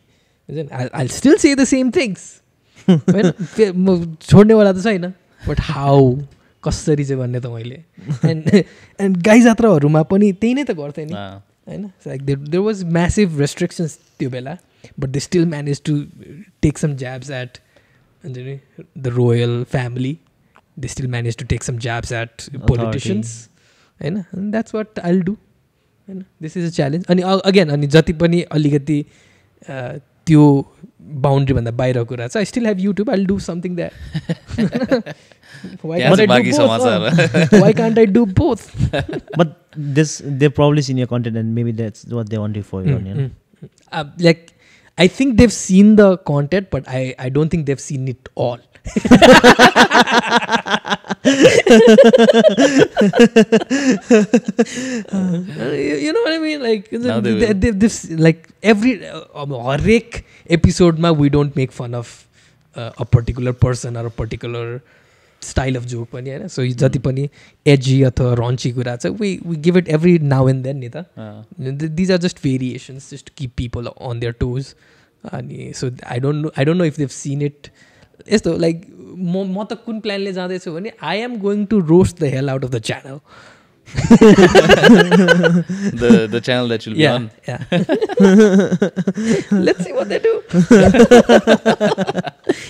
I'll still say the same things. छोड्ने वाला त छैन, but how कसरी चाहिँ भन्ने त मैले. And गाई जात्राहरूमा पनि त्यही नै त गर्थे नि हैन. Like there was massive restrictions त्यो बेला, but they still managed to take some jabs at the royal family. They still managed to take some jabs at politicians. हैन. And that's what I'll do. हैन. This is a challenge. अनि again अनि जति पनि अलिकति त्यो boundary भन्दा बाहिरको कुरा छ, I still have YouTube. I'll do something there. Why can't I do both? But this, they've probably seen your content and maybe that's what they want you for. You know? Like, I think they've seen the content, but I don't think they've seen it all. You know what I mean? Like, this, like every हरेक episode ma we don't make fun of a particular person or a particular style of joke pani हैन. So जति पनि edgy अथवा raunchy कुरा छ, we give it every now and then नि त. These are just variations just to keep people on their toes. So I don't know if they've seen it. यस्तो like म त कुन प्लानले जाँदैछु भने I am going to roast the hell out of the channel. the channel that you'll be on. Yeah. Let's see what they do.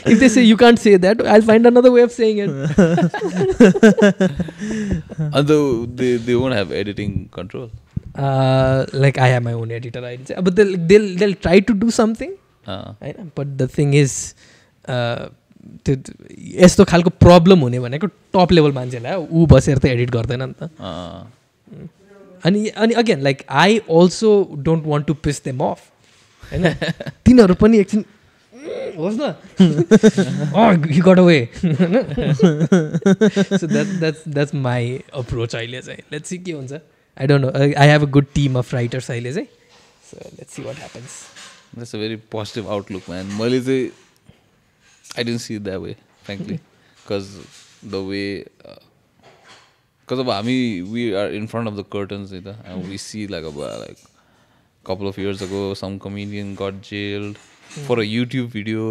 If they say you can't say that, I'll find another way of saying it. Although they won't have editing control. Like I have my own editor, I'd say. But they'll try to do something. But the thing is, यस्तो खालको problem हुने भनेको top level मान्छेलाई ऊ बसेर त edit गर्दैन नि त. अनि again like I also don't want to piss them off होइन. तिनीहरू पनि एकछिन होस् न he got away. So that's my approach अहिले चाहिँ. लेट्स सी के हुन्छ. I don't know. I have a good team of writers अहिले चाहिँ. So let's see what happens. That's a very positive outlook man. मैले चाहिँ I didn't see it that way, frankly, because the way, because we are in front of the curtains, and we see like a couple of years ago, some comedian got jailed for a YouTube video,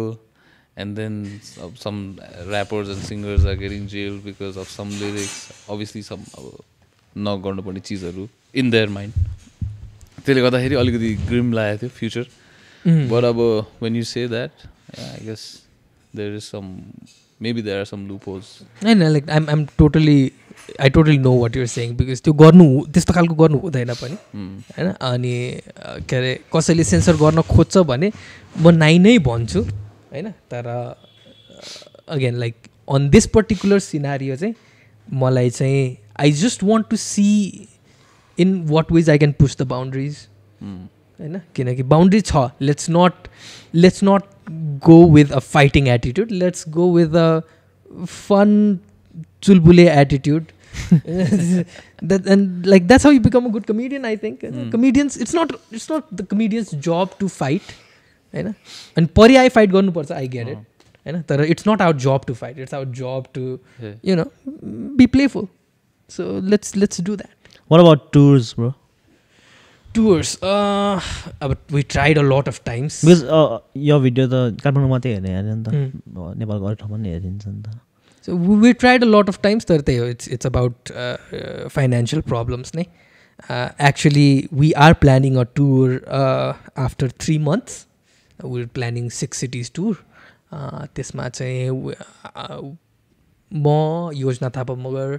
and then some rappers and singers are getting jailed because of some lyrics. Obviously, some not going to put cheeseru in their mind. त्यसले गर्दाखेरि अलिकति Grimm लागेको थियो future. But when you say that, yeah, I guess there are some loopholes. And like I totally know what you're saying, because त्यो गर्नु त्यस्तो खालको गर्नु हुँदैन पनि हैन. अनि के अरे कसैले सेन्सर गर्न खोज्छ भने म नै भन्छु हैन. तर again like on this particular scenario चाहिँ मलाई चाहिँ I just want to see in what ways I can push the boundaries हैन. किनकि बाउन्ड्री छ. Let's not go with a fighting attitude. Let's go with a fun chulbule attitude. And like that's how you become a good comedian, I think. Comedians, it's not the comedian's job to fight, हैन. And पर्याय fight गर्नु पर्छ, I get it, हैन. तर it's not our job to fight. It's our job to you know, be playful. So let's do that. What about tours, bro? Tours, we tried a lot of times. Because your video the Kathmandu मात्रै हेर्ने नि त, नेपालको अरू ठाउँमा नि हेरिन्छ नि त. So we tried a lot of times. It's about financial problems. Actually, we are planning a tour after 3 months. We're planning 6 cities tour. त्यसमा चाहिँ म योजना थापा मगर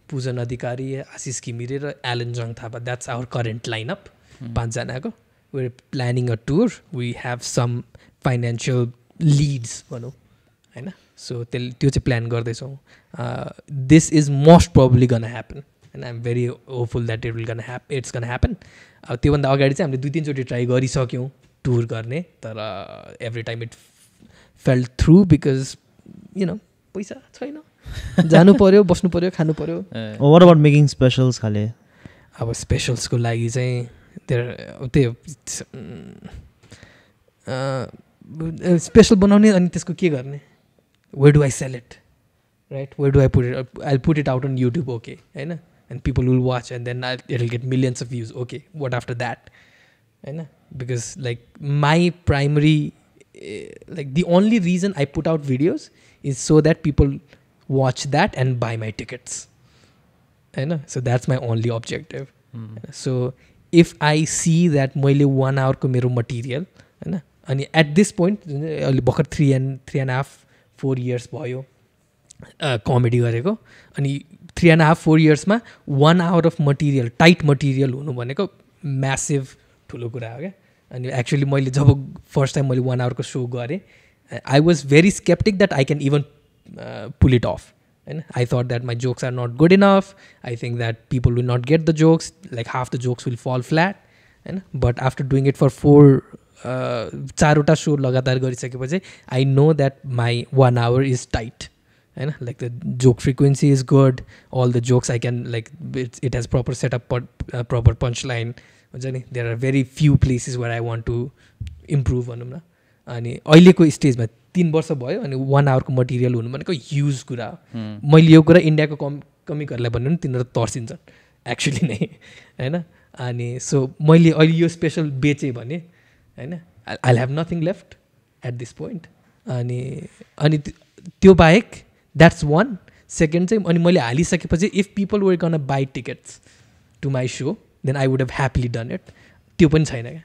पूजन अधिकारी आशिष घिमिरे र Alan Jung Thapa that's our current lineup 5 जनाको we're planning a tour. We have some financial leads भनौँ हैन so त्यो चाहिँ प्लान गर्दैछौँ this is most probably gonna happen and I'm very hopeful that it's gonna happen त्योभन्दा अगाडि चाहिँ हामीले 2-3 चोटि ट्राई गरिसक्यौँ टुर गर्ने तर every time it fell through because you know पैसा छैन जानु पर्यो बस्नु पर्यो खानु पर्यो what about making specials खाले अब स्पेशल्सको लागि चाहिँ त्यो स्पेसल बनाउने अनि त्यसको के गर्ने where do I sell it right where do I put it I'll put it out on YouTube okay हैन and people will watch and then it'll get millions of views okay what after that हैन because like my primary like the only reason I put out videos is so that people watch that and buy my tickets हैन so that's my only objective so if I see that मैले 1 hour को मेरो material हैन अनि at this point अलि भर्खर 3.5-4 years भयो comedy गरेको अनि 3.5-4 yearsमा 1 hour of material tight material हुनु भनेको म्यासिभ ठुलो कुरा हो क्या अनि एक्चुअली मैले जब फर्स्ट टाइम मैले 1 hour को सो गरेँ I was very skeptic that I can even pull it off and I thought that my jokes are not good enough I think that people will not get the jokes like half the jokes will fall flat and but after doing it for 4 वटा so लगातार गरिसकेपछि I know that my 1 hour is tight and like the joke frequency is good all the jokes I can like it has proper setup proper punchline there are very few places where I want to improve भनौँ न अनि अहिलेको स्टेजमा 3 वर्ष भयो अनि 1 hour को material हुनु भनेको ह्युज कुरा हो मैले यो कुरा इन्डियाको कमिकहरूलाई भन्नु नि तिनीहरू तर्सिन्छन् एक्चुली नै हैन अनि सो मैले अहिले यो स्पेसल बेचेँ भने हैन I'll have nothing left at this point अनि त्यो बाहेक that's one second चाहिँ अनि मैले हालिसकेपछि if people were gonna buy tickets to my show then I would have happily done it त्यो पनि छैन क्या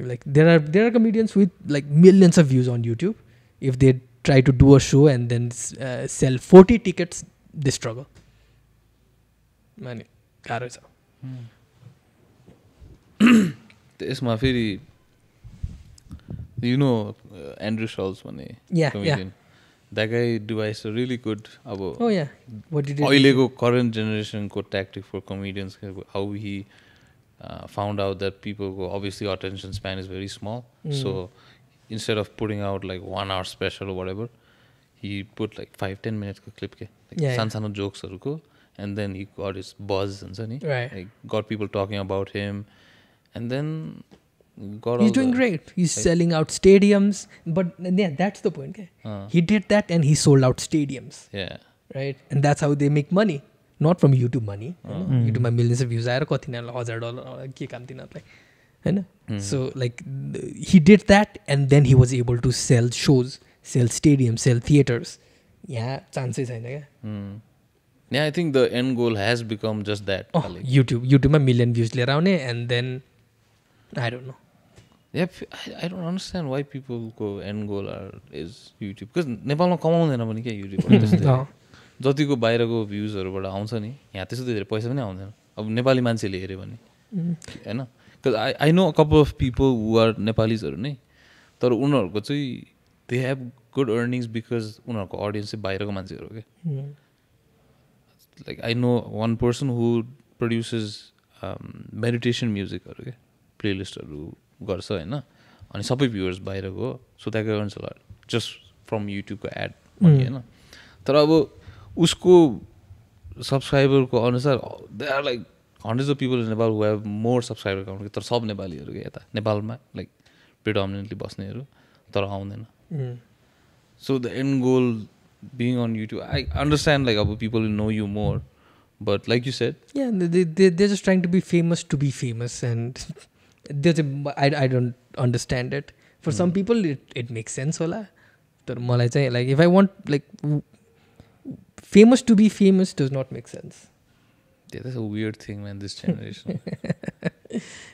like there are comedians with like millions of views on YouTube if they try to do a show and then sell 40 tickets they struggle अनि गाह्रो छ त्यसमा फेरि you know Andrew Schultz भन्ने comedian that guy devised a really good अब oh yeah what did अहिलेको current generation को tactic for comedians how he found out that people go obviously attention span is very small so instead of putting out like 1 hour special or whatever he put like 5-10 minutes ko clip ke like sansano jokes haruko and then he got his buzz and like got people talking about him and then he's doing great he's selling out stadiums but yeah that's the point he did that and he sold out stadiums right and that's how they make money not from YouTube money YouTube मा millions of views आएर कति नै $1,000 के काम तिनीहरूलाई हैन so like he did that and then he was able to sell shows sell stadiums sell theaters यहाँ चान्सै छैन क्या I think the end goal has become just that YouTube मा million views लिएर आउने and then I don't know I don't understand why people go end goal is YouTube because नेपालमा कमाउँदैन पनि क्या YouTube जतिको बाहिरको भ्युजहरूबाट आउँछ नि यहाँ त्यस्तो धेरै पैसा पनि आउँदैन अब नेपाली मान्छेले हेऱ्यो भने होइन because I know a couple of people who are नेपालीजहरू नै तर उनीहरूको चाहिँ they have good earnings because उनीहरूको अडियन्स चाहिँ बाहिरको मान्छेहरू हो क्या like I know one person who produces meditation म्युजिकहरू क्या प्लेलिस्टहरू गर्छ होइन अनि सबै भ्युवर्स बाहिरको हो so that earns a lot just from युट्युबको एड होइन तर अब उसको सब्सक्राइबरको अनुसार they are like hundreds of people in Nepal who have more subscriber count तर सब नेपालीहरू क्या यता नेपालमा लाइक प्रिडोमिनेन्टली बस्नेहरू तर आउँदैन so the end goal being on YouTube I understand like अब people will know you more but like you said they're just trying to be famous and I don't understand it for some people it makes sense होला तर मलाई चाहिँ like if I want like famous to be famous does not make sense. Yeah, that's a weird thing, man, this generation.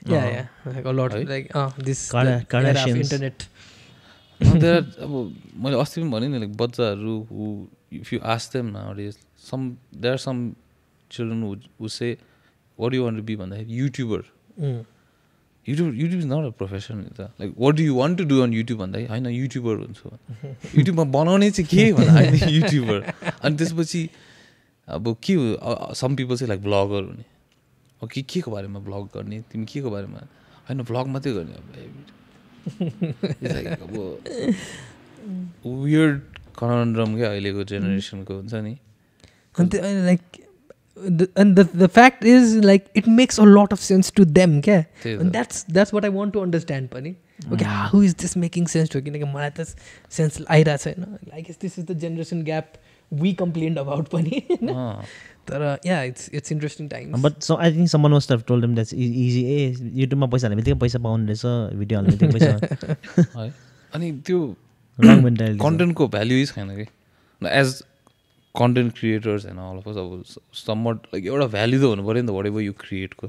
Yeah, like a lot Right? like this the Kardashians. era of internet. There are अब मैले अस्ति पनि भने नि like बच्चाहरू who if you ask them nowadays there are some children who say what do you want to be भन्दाखेरि YouTuber. YouTube is not a profession. Like what do you want to do on YouTube भन्दाखेरि हैन YouTuber हुन्छु. YouTubeमा बनाउने चाहिँ के भन्दा हैन YouTuber. अनि त्यसपछि अब के some people say like blogger हुने. ओके के को बारेमा ब्लग गर्ने तिमी के को बारेमा हैन ब्लग मात्रै गर्ने अब weird conundrum के अहिलेको जेनेरेसनको हुन्छ नि. And the fact is like it makes a lot of sense to them and that's what I want to understand pani. Okay, who is this making sense to किनकि मलाई त sense आइरा छैन. I guess this is the generation gap we complained about pani. तर yeah it's interesting times. But so I think someone must have told them that's easy. YouTube मा पैसा हाल्ने बित्तिकै पैसा पाउने रहेछ, भिडियो हाल्ने बित्तिकै पैसा. है अनि त्यो Wrong mentality. कन्टेन्टको भ्याल्यु इज छैन कि as content creators and all of us अब समट लाइक एउटा भ्याल्यु त हुनु पऱ्यो नि त वाट एभर यु क्रिएटको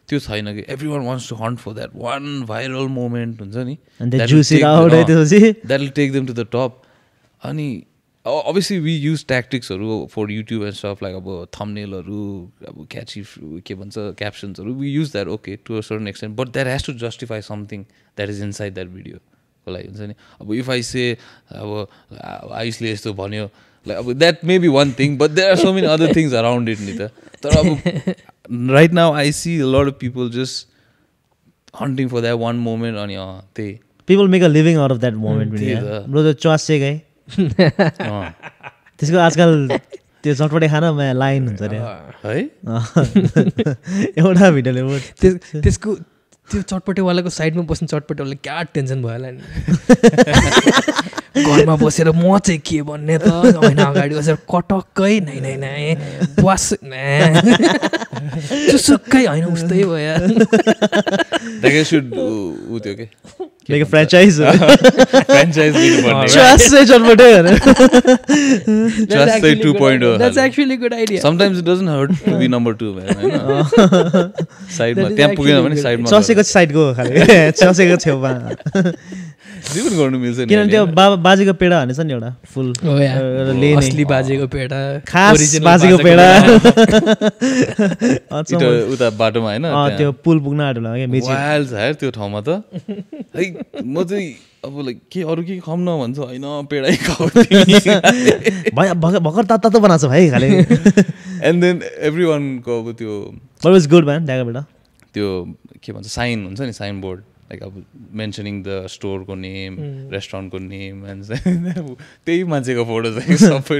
त्यो छैन कि everyone wants to hunt for that one viral moment हुन्छ नि that will take them to the top. अनि obviously we use tacticsहरू for YouTube and stuff like अब thumbnailहरू अब catchy के भन्छ captionsहरू we use that okay to a certain extent but that has to justify something that is inside that video को लागि हुन्छ नि. अब if I say अब आयुषले यस्तो भन्यो like अब that may be one thing but there are so many other things around it नि त. तर अब right now I see a lot of people just hunting for that one moment अनि त्यही people make a living out of that moment. Bro the चुवासे गए त्यसको आजकल त्यो चटपटे खानामा लाइन हुन्छ अरे है एउटा भिडियोले त्यसको त्यो चटपटेवालाको साइडमा बस्ने चटपटेवाला क्या टेन्सन भयो होला नि. घरमा बसेर म चाहिँ के भन्ने त होइन अगाडि बसेर कटक्कै नै बस सुक्कै होइन उस्तै भयो like a franchise. Franchise Trust चटपटे भने. Trust 2.0. That's actually a good idea. Sometimes it doesn't hurt to be number 2 man. साइडमा त्यहाँ पुगेन भने साइडमा चसेको साइडको खाले चसेको छेउमा जीवन गर्नु मिल्छ नि. किनभने त्यो बाजेको पेडा भनेछ नि एउटा फुल असली बाजेको पेडा खास बाजेको पेडा उता बाटोमा हैन त्यो पुल पुग्न आँट्यो होला के मेची वाइल्ड छ यार त्यो ठाउँमा त. है म चाहिँ अब लाइक के अरु के खाउँ न भन्छ हैन पेडै खाऊ तिमी भाइ भर्खर तातो बनाछ भाइ खाले. एन्ड देन एभ्रीवन को अब त्यो बट वाज गुड म्यान ड्यागा बेटा त्यो के भन्छ साइन हुन्छ नि साइन बोर्ड लाइक अब मेन्सनिङ द स्टोरको नेम रेस्टुरेन्टको नेम एन्ड त्यही मान्छेको फोटो चाहिँ सबै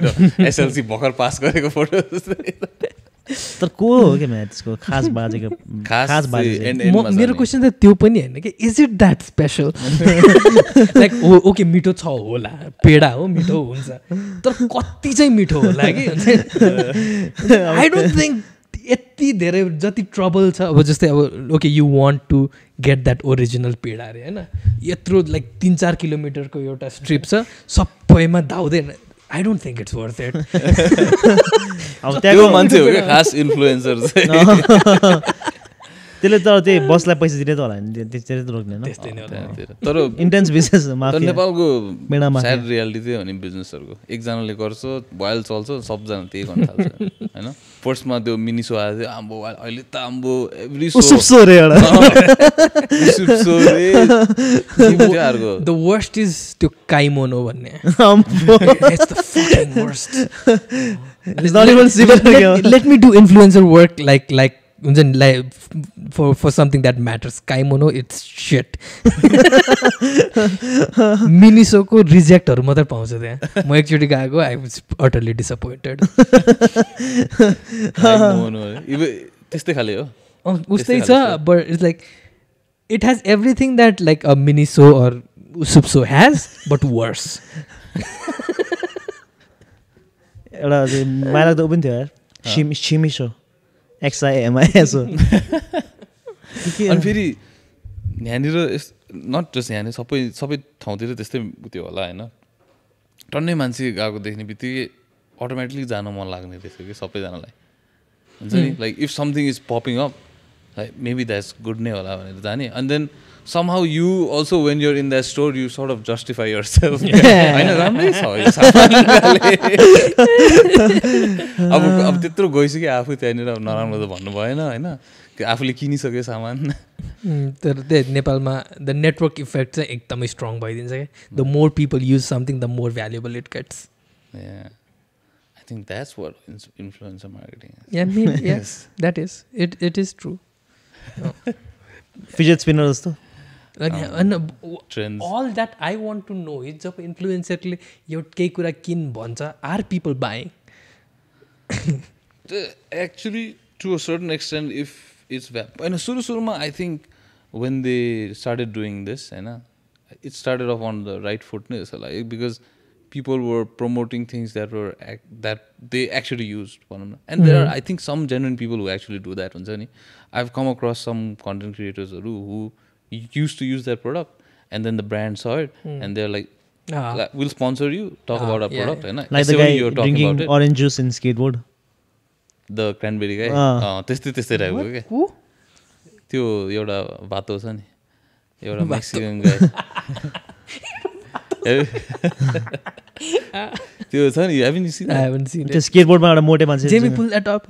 एसएलसी भर्खर पास गरेको फोटो. तर को हो कि म्या त्यसको खास बाजेको खास बाजे. मेरो क्वेसन त त्यो पनि होइन कि is it that special like okay मिठो छ होला पेडा हो मिठो हुन्छ तर कति चाहिँ मिठो होला कि आई डोन्ट थिङ्क यति धेरै जति ट्रबल छ अब जस्तै अब okay you want to get that original peda अरे होइन यत्रो लाइक 3-4 किलोमिटरको एउटा स्ट्रिप छ सबैमा धाउँदैन. I don't think it's worth it. अब त्यो मान्छे हो क्या खास इन्फ्लुएन्सर चाहिँ त्यसले त त्यही बसलाई पैसा दिने त होला नि त्यसरी त रोक्दैन तर इन्टेन्स बिजनेस माफिया. नेपालको स्याड रियालिटी चाहिँ हो नि बिजनेसहरूको एकजनाले गर्छ भयल चल्छ सबजना त्यही गर्न थाल्छ होइन. फर्स्टमा त्यो मिनी सो आएको थियो आम्बो अहिले त आम्बो एभ्री सुप्सो रे एउटा सुप्सो रे द वर्स्ट इज त्यो काइमोनो भन्ने it's the fucking worst. Let me do influencer work like हुन्छ नि like for something that matters. Kaimono it's shit. मिनिसोको रिजेक्टहरू मात्रै पाउँछ त्यहाँ. म एकचोटि गएको आई वाज अटरली डिसअपोइन्टेड. त्यस्तै खाले हो उस्तै छ but it's like it has everything that like a Miniso or सुप्सो हेज बट वर्स. एउटा माइला त ऊ पनि थियो यार सिमिसो XIMISO. अनि फेरि यहाँनिर नट जस्ट यहाँनिर सबै ठाउँतिर त्यस्तै त्यो होला होइन. टन्नै मान्छे गएको देख्ने बित्तिकै अटोमेटिकली जान मन लाग्ने रहेछ कि सबैजनालाई हुन्छ नि like if something is popping up like maybe that's good नै होला भनेर जाने and then somehow you also when you're in that store you sort of justify yourself हैन राम्रै छ यो सामान अब त्यत्रो गइसक्यो आफू त्यहाँनिर नराम्रो त भन्नु भएन हैन आफूले किनिसक्यो सामान तर त्यही नेपालमा द नेटवर्क इफेक्ट चाहिँ एकदमै स्ट्रङ भइदिन्छ क्या the more people use something the more valuable it gets I think that's what influencer marketing is. Yes, that is. It is true. Fidget spinner जस्तो Trends. All that I want to know is जब इन्फ्लुएन्सरले यो केही कुरा किन भन्छ are people buying Actually, to a certain extent, if it's and सुरुमा I think when they started doing this, it started off on the right foot, like because people were promoting things that were that they actually used, and there are I think some genuine people who actually do that. I've come across some content creators who used to use that product, and then the brand saw it, and they're like, "We'll sponsor you. Talk about our product." Like the guy drinking orange juice in skateboard. The cranberry guy. त्यस्तै टाइपको क्या त्यो एउटा बातो छ नि एउटा Mexican गाई त्यो छ नि I haven't seen त्यो स्केटबोर्डमा एउटा मोटे मान्छे Jamie pull that up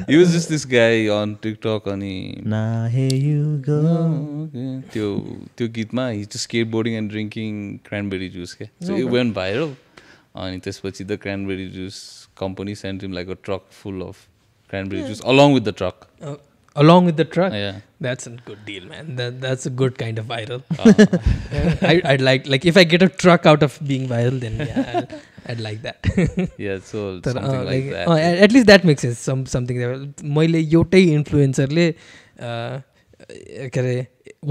he was just this guy on TikTok अनि Now here you go त्यो गीतमा he's just skateboarding and drinking cranberry juice के so it went viral अनि त्यसपछि the cranberry juice company sent him like a truck full of cranberry juice along with the truck along with the truck. Yeah, that's a good deal, man. That's a good kind of viral. I'd like if I get a truck out of being viral, then yeah, I'd like that. Yeah, so something like that. At least that makes sense. Something that मैले एउटै इन्फ्लुएन्सरले के अरे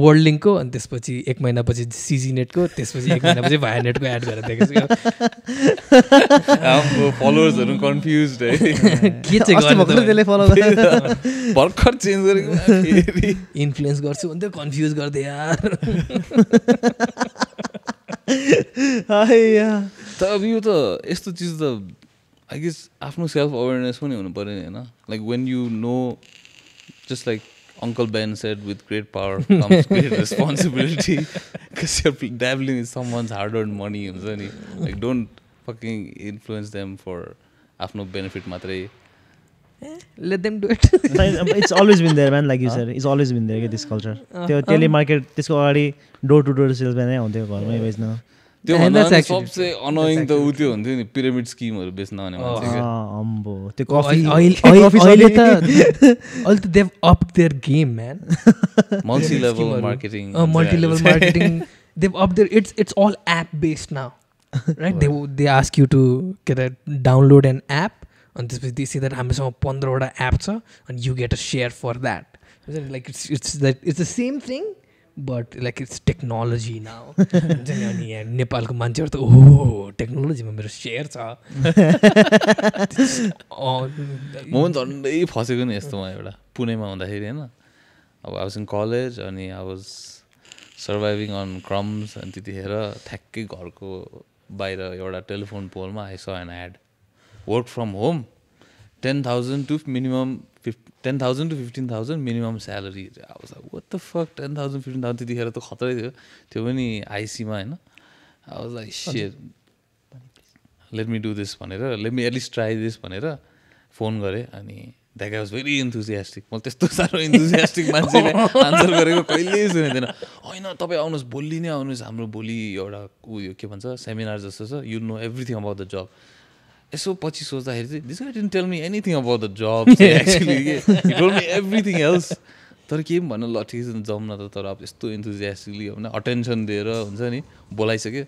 world लिङ्कको अनि त्यसपछि 1 महिनापछि सिजी नेटको त्यसपछि 1 महिनापछि भाया नेटको एड गरेर दिएको छु हाम्रो फलोवर्सहरु कन्फ्युज्ड है के चाहिँ गर्नु त्यसले फलो भर्खर चेन्ज गरेको फेरि इन्फ्लुएन्स गर्छु भन्दै कन्फ्युज गर्दै यार त अब यो त यस्तो चिज त आई गेस आफ्नो सेल्फ अवेरनेस पनि हुनु पर्यो नि हैन like when you know just like Uncle Ben said, with great power comes great responsibility. Because you're dabbling in someone's hard-earned money. Like, don't fucking influence them for afno benefit matrai. Let them do it. It's always been there, man. Like you said, it's always been there. This culture. Telemarket, त्यसको अगाडि door-to-door salesman नै हुन्थ्यो घरमै बेच्न. त्यो भन्दा सबसे annoying त उ त्यो हुन्थ्यो नि पिरामिड स्किमहरु बेच्न आउने मान्छे के अम्बो त्यो कफी अहिले त they've upped their game, man. multi-level marketing they've upped their it's all app based now, right? They ask you to download an app and they say that हामीसँग 15 वटा एप छ and you get a share for that. Like it's the same thing but like it's technology now. अनि नेपालको मान्छेहरु त ओहो टेक्नोलोजीमा मेरो शेयर छ म झन्डै फसेको नि यस्तोमा एउटा पुणेमा हुँदाखेरि हैन अब I was in college अनि I was surviving on crumbs अनि त्यतिखेर ठ्याक्कै घरको बाहिर एउटा telephone पोलमा I saw an ad work from home 10,000 to minimum 10,000 to 15,000 minimum salary. I was like, what the fuck, 10,000, 15,000 त्यतिखेर त खतरै थियो त्यो पनि आइसीमा हैन I was like, shit, let me do this भनेर let me at least try this भनेर phone गरेँ अनि that guy was very enthusiastic. म त्यस्तो साह्रो enthusiastic मान्छेले आन्सर गरेको कहिल्यै सुनेको थिएन हैन तपाईँ आउनुहोस् भोलि नै आउनुहोस् हाम्रो भोलि एउटा उयो के भन्छ सेमिनार जस्तो छ you know everything about the job. यसो पछि सोच्दाखेरि चाहिँ this guy didn't tell me anything about the job actually. He told me everything else. तर के पनि भन्नु ल ठिक छ जाउँ न त तर अब यस्तो इन्थुजियास्टिकली होइन अटेन्सन दिएर हुन्छ नि बोलाइसक्यो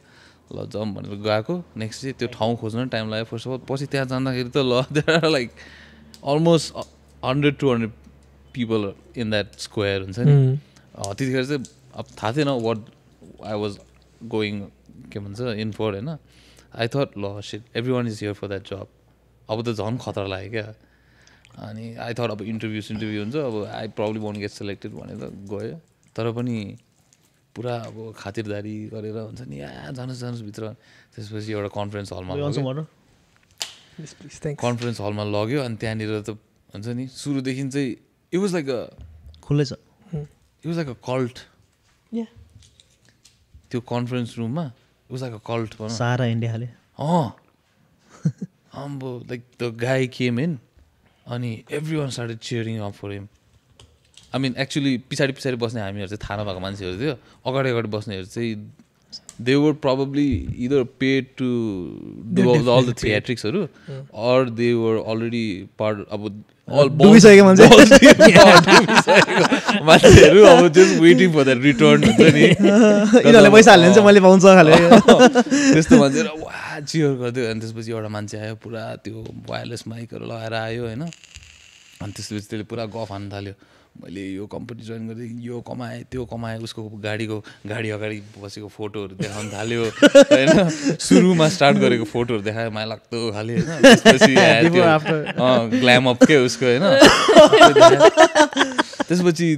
ल जाउँ भनेर गएको नेक्स्ट चाहिँ त्यो ठाउँ खोज्न टाइम लाग्यो फर्स्ट अफ अल पछि त्यहाँ जाँदाखेरि त ल there are like almost 100-200 people in that square हुन्छ नि त्यतिखेर चाहिँ अब थाहा थिएन वाट आई वाज गोइङ के भन्छ इन फर होइन I thought, lo shit, everyone is here for that job. अब त झन् खतरा लाग्यो क्या अनि I thought अब इन्टरभ्यू हुन्छ अब I probably won't get selected भनेर गयो तर पनि पुरा अब खातिरदारी गरेर हुन्छ नि जानुहोस् भित्र त्यसपछि एउटा कन्फरेन्स हलमा कन्फरेन्स हलमा लग्यो अनि त्यहाँनिर त हुन्छ नि सुरुदेखि चाहिँ इट वाज लाइक अ खुल्लै छ it was like a cult त्यो कन्फरेन्स रुममा it was like a cult सारा इन्डियाले अम्बो like the guy came in अनि everyone started cheering up for him I mean actually पछाडि बस्ने हामीहरू चाहिँ थाहा नभएको मान्छेहरू थियो अगाडि बस्नेहरू चाहिँ they were probably either paid to do all the theatricsहरू or they were already part अब all डुबिसकेको मान्छेहरू अब just waiting for that return हुन्छ नि यिनीहरूले पैसा हाल्ने चाहिँ मैले पाउँछ खाले त्यस्तो मान्छेहरू वा चियर गरिदियो अनि त्यसपछि एउटा मान्छे आयो पुरा त्यो वायरलेस माइकहरू लगाएर आयो होइन अनि त्यसपछि त्यसले पुरा गफ हान्न थाल्यो मैले यो कम्पनी जोइन गर्दै यो कमाएँ त्यो कमाएँ उसको गाडी अगाडि बसेको फोटोहरू देखाउनु थाल्यो होइन सुरुमा स्टार्ट गरेको फोटोहरू देखायो माया लाग्दो खाले होइन त्यसपछि ग्ल्याम अप के उसको होइन त्यसपछि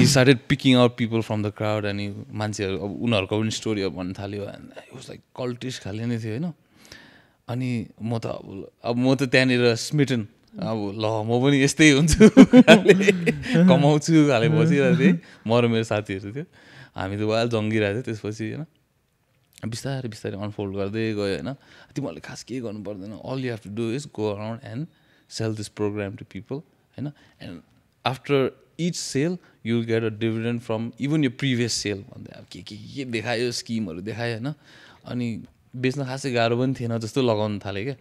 he started picking out people from the crowd अनि मान्छेहरू अब उनीहरूको पनि स्टोरीहरू भन्न थाल्यो एन्ड इट वाज लाइक कल्टिस खाले नै थियो होइन अनि म त त्यहाँनिर स्मिटन अब ल म पनि यस्तै हुन्छु कमाउँछु खाले बसिरहेको थिएँ म र मेरो साथीहरू थियो हामी त वाल जङ्गिरहेको थियो त्यसपछि होइन बिस्तारै अनफोल्ड गर्दै गयो होइन तिमीहरूले खास केही गर्नु पर्दैन all you have to do is go around and sell this programme to people होइन and after each sale you will get a dividend from even यो प्रिभियस सेल भन्दै अब के देखायो स्किमहरू देखायो होइन अनि बेच्न खासै गाह्रो पनि थिएन जस्तो लगाउनु थालेँ क्या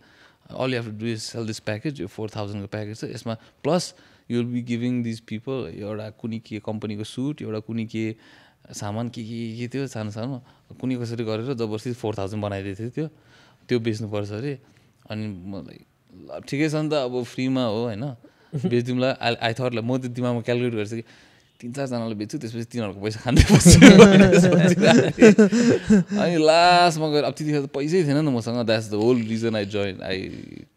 all you have to do is sell this package 4,000 को प्याकेज छ यसमा plus you will be giving this people एउटा कुनै के कम्पनीको सुट एउटा कुनै के सामान के थियो सानो कुनै कसरी गरेर जबरजस्ती 4,000 बनाइदिएको थियो त्यो बेच्नुपर्छ अरे अनि मलाई ठिकै छ नि त अब फ्रीमा हो होइन बेचिदिउँला आई थट म त दिमागमा क्यालकुलेट गर्छु कि 3-4 जनालाई बेच्छु त्यसपछि तिनीहरूको पैसा खाँदै बस्छु अनि लास्टमा गएर अब त्यतिखेर त पैसै थिएन नि मसँग that's the whole reason I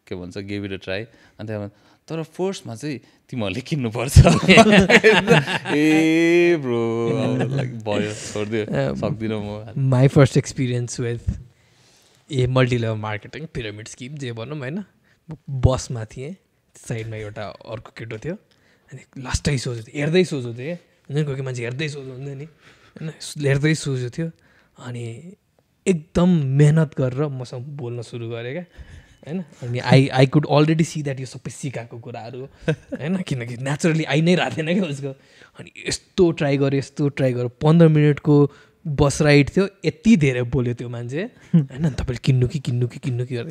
के भन्छ गेभ इट अ ट्राई अनि त्यहाँबाट तर फर्स्टमा चाहिँ तिमीहरूले किन्नुपर्छ ए ब्रो लाइक भयो छोडिदियो सक्दिनँ म my first experience with a multilevel marketing pyramid scheme जे भनौँ होइन बसमा थिएँ साइडमा एउटा अर्को केटो थियो अनि लास्टै सोझो थियो हेर्दै सोझो थियो क्या कोही मान्छे हेर्दै सोझो हुँदैन नि होइन हेर्दै सोझो थियो अनि एकदम मेहनत गरेर मसँग बोल्न सुरु गरेँ क्या होइन अनि I could already see that यो सबै सिकाएको कुराहरू होइन किनकि नेचुरली आई नै रहेको थिएन क्या उसको अनि यस्तो ट्राई गरेँ 15 मिनटको बस राइड थियो यति धेरै बोल्यो त्यो मान्छे होइन तपाईँले किन्नु कि गरेर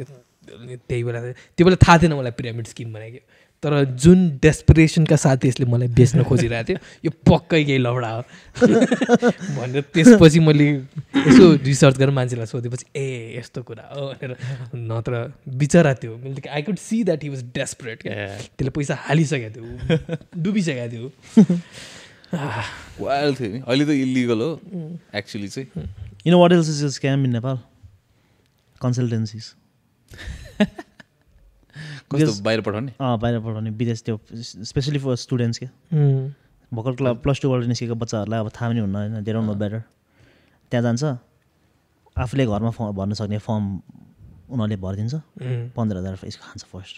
त्यही बेला त्यो बेला थाहा थिएन मलाई पिरामिड स्किम भनेको तर जुन डेस्पिरेसनका साथ यसले मलाई बेच्न खोजिरहेको थियो यो पक्कै केही लफडा हो भनेर त्यसपछि मैले यसो रिसर्च गरेर मान्छेलाई सोधेपछि ए यस्तो कुरा हो भनेर नत्र बिचरा थियो मैले I could see that he was desperate क्या त्यसले पैसा हालिसकेको थियो डुबिसकेको थियो वाइल्ड थियो नि अहिले त इलिगल हो एक्चुली चाहिँ you know what else is a scam in Nepal consultancies बाहिर पठाउने विदेश त्यो स्पेसली फर स्टुडेन्ट्स क्या भर्खर +2 बाट निस्केको बच्चाहरूलाई अब थाहा पनि हुन्न होइन दे डोन्ट नो बेटर त्यहाँ जान्छ आफूले घरमा भर्न सक्ने फर्म उनीहरूले भरिदिन्छ 15,000 यसको खान्छ फर्स्ट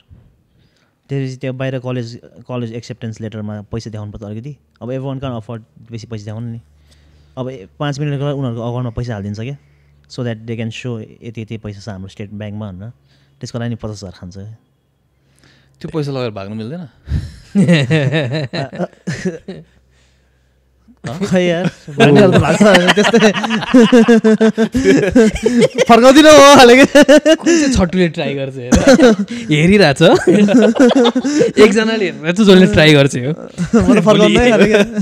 त्यसपछि त्यो बाहिर कलेज एक्सेप्टेन्स लेटरमा पैसा देखाउनु पर्छ अलिकति अब एभ्री वान क्यान अफोर्ड बेसी पैसा देखाउनु नि अब 5 मिनटको उनीहरूको अकाउन्टमा पैसा हालिदिन्छ क्या so that they can so यति पैसा छ हाम्रो स्टेट ब्याङ्कमा भनेर त्यसको लागि 50,000 खान्छ त्यो पैसा लगाएर भाग्नु मिल्दैन यार त्यस्तै फर्काउँदिन हो छटुले ट्राई गर्छ हेरिरहेछ एकजनाले हेरेर चाहिँ जसले ट्राई गर्छ हो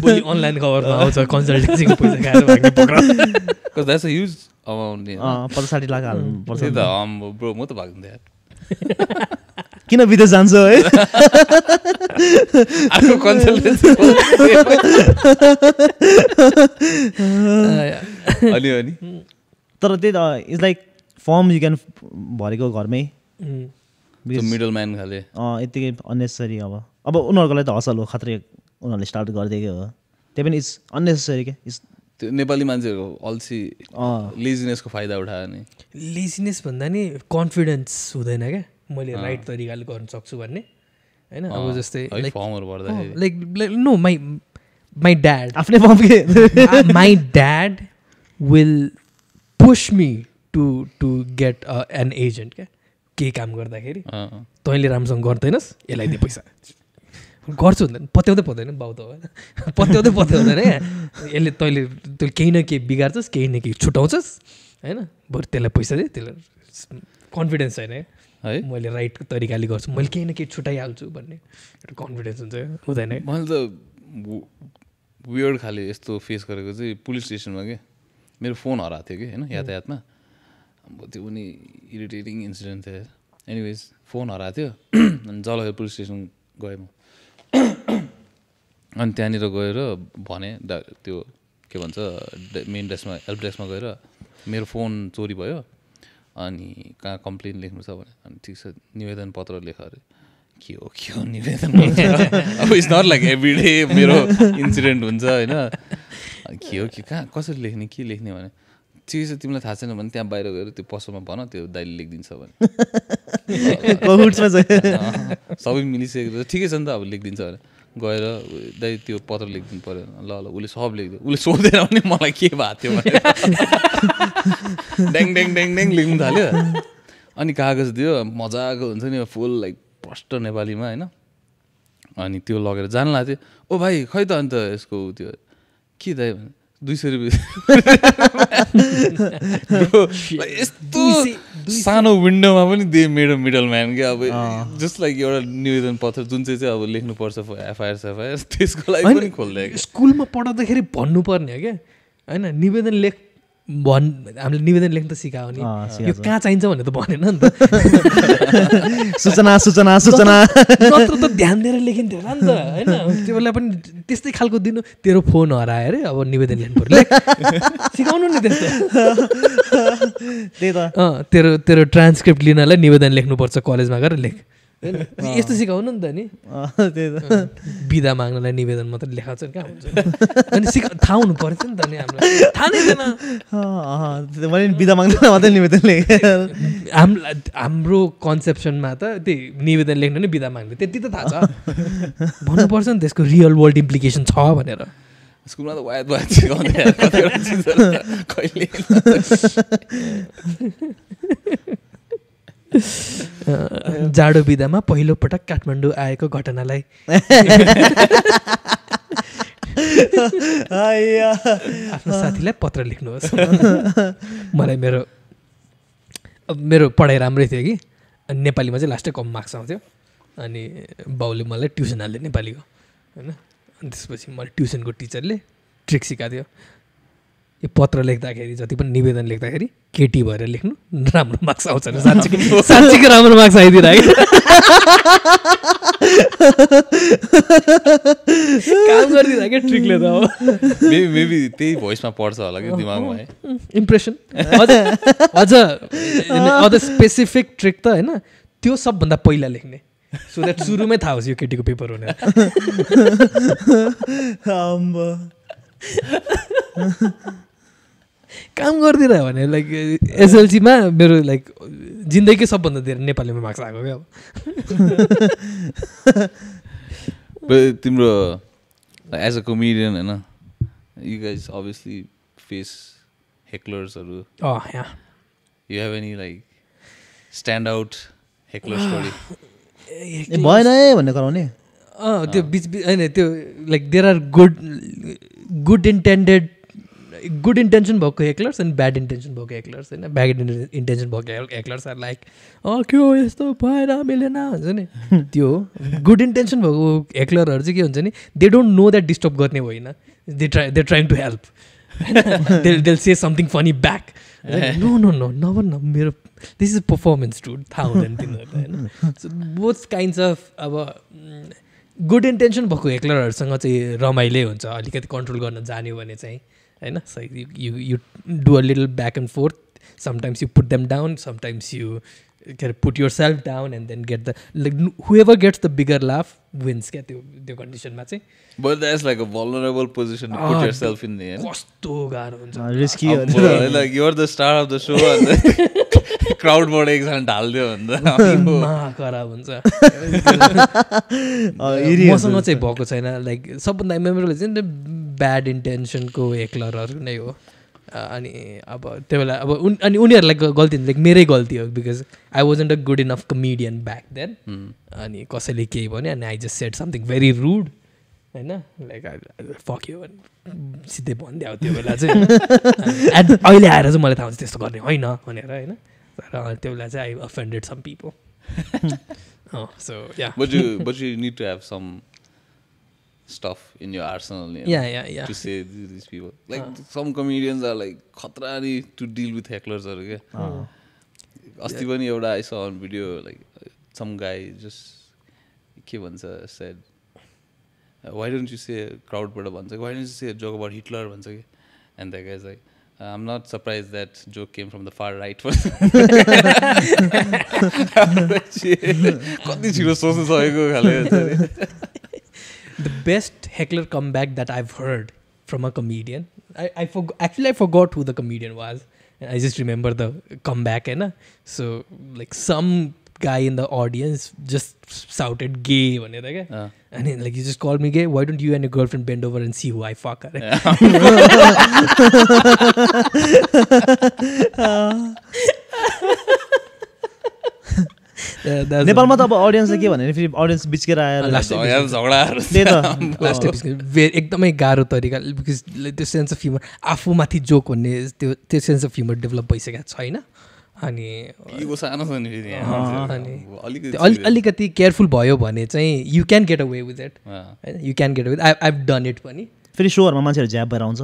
भोलि अनलाइन खबरमा आउँछ कन्सल्टेन्सीको पैसा खाएर भाग्ने पक्रा that's a huge amount 50-60 lakh हाल्नुपर्छ त ब्रो म त भाग्दैन यार किन विदेश जान्छ है अर्को कन्सल्टेन्सी अनि तर त्यही त it's like form you can भरेको घरमै मिडल म्यान खाले यत्तिकै अननेसेसरी अब उनीहरूको लागि त हसल हो खत्रै उनीहरूले स्टार्ट गरिदिएकै हो त्यही पनि इट्स अननेसेसरी क्या त्यो नेपाली मान्छेहरूको अल्छी लेजिनेसको फाइदा उठायो नि लेजिनेस भन्दा नि कन्फिडेन्स हुँदैन क्या मैले राइट तरिकाले गर्न सक्छु भन्ने होइन अब जस्तै फर्महरू पर्दाखेरि लाइक नो माई ड्याड आफ्नै फर्म के my dad will push me to get an agent क्या केही काम गर्दाखेरि तैँले राम्रोसँग गर्दैनस् यसलाई दे पैसा गर्छु हुँदैन पत्याउँदै पर्दैन बाउ त होइन पत्याउँदैन क्या यसले तैँले केही न केही बिगार्छस् केही न केही छुट्याउँछस् होइन बरु त्यसलाई पैसा दे त्यसलाई कन्फिडेन्स छैन है मैले राइट तरिकाले गर्छु मैले केही न केही छुट्याइहाल्छु भन्ने एउटा कन्फिडेन्स हुन्छ हुँदैन मैले त वियर्ड खाले यस्तो फेस गरेको चाहिँ पुलिस स्टेसनमा क्या मेरो फोन हराएको थियो कि होइन यातायातमा अब त्यो पनि इरिटेटिङ इन्सिडेन्ट थियो एनिवेज फोन हराएको थियो अनि जलखेर पुलिस स्टेसन गएँ म अनि त्यहाँनिर गएर भने त्यो के भन्छ मेन डेस्कमा हेल्प डेस्कमा गएर मेरो फोन चोरी भयो अनि कहाँ कम्प्लेन लेख्नु छ भने अनि ठिक छ निवेदन पत्र लेख अरे के हो निवेदन अब it's not like every day मेरो इन्सिडेन्ट हुन्छ होइन के हो कहाँ कसरी लेख्ने के लेख्ने भने ठिकै छ तिमीलाई थाहा छैन भने त्यहाँ बाहिर गएर त्यो पसलमा भन त्यो दाइले लेखिदिन्छ भने सबै मिलिसकेको ठिकै छ नि त अब लेखिदिन्छ भने गएर दाइ त्यो पत्र लेखिदिनु पऱ्यो ल उसले सब लेखिदियो उसले सोध्दैन भने मलाई के भएको थियो भने ड्याङ ड्याङ ड्याङ ड्याङ लेख्नु थाल्यो अनि कागज दियो मजाको हुन्छ नि फुल लाइक प्रष्ट नेपालीमा होइन अनि त्यो लगेर जान लाग्थ्यो ओ भाइ खै त अन्त यसको त्यो के दाइ 200 रुपियाँ यस्तो सानो विन्डोमा पनि दिए मिडल म्यान क्या अब जस्ट लाइक एउटा निवेदन पत्र जुन चाहिँ अब लेख्नुपर्छ एफआइआर त्यसको लागि पनि खोल्दै स्कुलमा पढाउँदाखेरि भन्नुपर्ने हो क्या होइन निवेदन लेख हामीले निवेदन लेख्न त सिकायो नि यो कहाँ चाहिन्छ भनेर त भनेन नि त सूचना नत्र त ध्यान दिएर लेखिन्थ्यो होला नि त होइन त्यो बेला पनि त्यस्तै खालको दिनु तेरो फोन हरायो अरे अब निवेदन लेख्नु पर्यो सिकाउनु नि त्यस्तो त्यही त तेरो ट्रान्सक्रिप्ट लिनलाई निवेदन लेख्नुपर्छ कलेजमा गएर लेख यस्तो सिकाउनु नि त नि त्यही त बिदा माग्नलाई निवेदन मात्र लेखाएको छ कहाँ हुन्छ अनि थाहा हुनु पर्छ नि त नि हामीलाई थाहा नै थिएन मैले बिदा माग्दैन मात्रै निवेदन लेखेँ हाम्रो कन्सेप्सनमा त त्यही निवेदन लेख्नु नै बिदा माग्ने त्यति त थाहा छ भन्नुपर्छ नि त्यसको रियल वर्ल्ड इम्प्लिकेसन छ भनेर स्कुलमा त वायद सिकाउँदै कहिले जाडो बिदामा पहिलो पटक काठमाडौँ आएको घटनालाई आफ्नो साथीलाई पत्र लेख्नुहोस् मलाई मेरो पढाइ राम्रै थियो कि अनि नेपालीमा चाहिँ लास्टै कम मार्क्स आउँथ्यो अनि बाउले मलाई ट्युसन हाल्यो नेपालीको होइन अनि त्यसपछि मलाई ट्युसनको टिचरले ट्रिक सिकाएको थियो यो पत्र लेख्दाखेरि जति पनि निवेदन लेख्दाखेरि केटी भएर लेख्नु राम्रो मार्क्स आउँछ साँच्चीको राम्रो मार्क्स आइदिरहेको काम गरिदिरहेको ट्रिकले त अब मेबी त्यही भोइसमा पढ्छ होला कि दिमागमा है इम्प्रेसन अझ स्पेसिफिक ट्रिक त होइन त्यो सबभन्दा पहिला लेख्ने सो द्याट सुरुमै थाहा होस् यो केटीको पेपर हुने काम गरिदिरह्यो भने लाइक एसएलसीमा मेरो लाइक जिन्दगी सबभन्दा धेरै नेपालीमा मार्क्स आएको क्या अब तिम्रो एज अ कमेडियन होइन यु गाइज अभियसली फेस हेक्लर्सहरू you have any like stand out heckler story भएन है भन्ने गराउने त्यो बिच होइन त्यो like there are good intention भएको हेक्लर्स अनि ब्याड इन्टेन्सन भएको हेक्लर्स होइन ब्याड इन्टेन्सन भएको हेक्लर्स आर लाइक के हो यस्तो भएर मिलेन हुन्छ नि त्यो गुड इन्टेन्सन भएको हेक्लरहरू चाहिँ के हुन्छ नि they don't know that disturb गर्ने होइन they trying to help they say something funny back no नभन न मेरो दिस इज पर्फर्मेन्स टु थाहा हुँदैन तिनीहरूलाई होइन सो बोथ काइन्ड्स अफ अब गुड इन्टेन्सन भएको हेक्लरहरूसँग चाहिँ रमाइलै हुन्छ अलिकति कन्ट्रोल गर्न जान्यो भने चाहिँ होइन so you do a little back and forth sometimes you put them down sometimes you put yourself down and then get the like whoever gets the bigger laugh wins क्या त्यो कन्डिसनमा चाहिँ But that's like a vulnerable position to put yourself in there. कस्तो गाह्रो हुन्छ risky Like you're the star of the show and the crowdबाट एकजना ढाल्दियो भन्दा खराब हुन्छ मसँग चाहिँ भएको छैन लाइक सबभन्दा मेमोरेबल चाहिँ ब्याड इन्टेन्सनको हेक्लरहरू नै हो अनि अब त्यो बेला अब अनि उनीहरूलाई गल्ती लाइक मेरै गल्ती हो because I wasn't a good enough comedian back then अनि कसैले केही भन्यो अनि I just said something very rude होइन लाइक फक यु सिधै भनिदियो त्यो बेला चाहिँ अहिले आएर चाहिँ मलाई थाहा हुन्छ त्यस्तो गर्ने होइन भनेर होइन तर त्यो बेला चाहिँ I offended some people so yeah but you need to have some stuff in your arsenal yeah to say these people like some comedians are like khatrani to deal with hecklers or asti pani euta I saw on video like some guy just ke bhancha said why don't you say crowd bada bhancha why don't you say a joke about Hitler bhancha ke and that guy's like I'm not surprised that joke came from the far right कति छिटो सोच्नु सकेको खाले The best heckler comeback that I've heard from a comedian, I forgot who the comedian was. And I just remember the comeback, so like some guy in the audience just shouted gay, and then like you just called me gay. Why don't you and your girlfriend bend over and see who I fuck? नेपालमा त अब अडियन्सले के भने फेरि audience बिचकेर आएर एकदमै गाह्रो तरिका बिकज त्यो सेन्स अफ ह्युमर आफूमाथि जोक भन्ने त्यो सेन्स अफ ह्युमर डेभलप भइसकेको छैन अनि अलिकति केयरफुल भयो भने चाहिँ you can get away with it होइन you can get away I I've done it पनि फेरि सोहरूमा मान्छेहरू झ्याप भएर आउँछ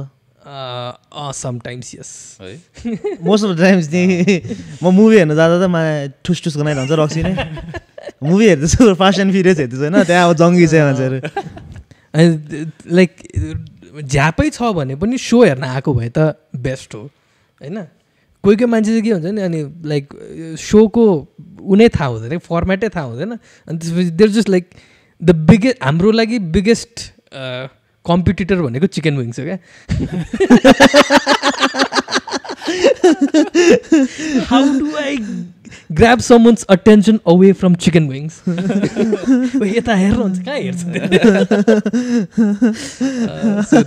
sometimes yes most of the times नि म मुभी हेर्नु जाँदा त मलाई ठुस ठुस गनाइरहन्छ रक्सी नै मुभी हेर्दैछु फास्ट एन्ड फ्युरियस हेर्दैछु होइन त्यहाँ अब जङ्गी छ मान्छेहरू लाइक झ्यापै छ भने पनि सो हेर्न आएको भए त बेस्ट हो होइन कोही कोही मान्छे चाहिँ के हुन्छ नि अनि लाइक सोको उनै थाहा हुँदैन फर्मेटै थाहा हुँदैन अनि त्यसपछि there just like the biggest हाम्रो लागि बिगेस्ट कम्पिटिटर भनेको चिकन विङ्स हो क्या how do I grab someone's attention away from chicken wings यता हेर्नुहुन्छ कहाँ हेर्छ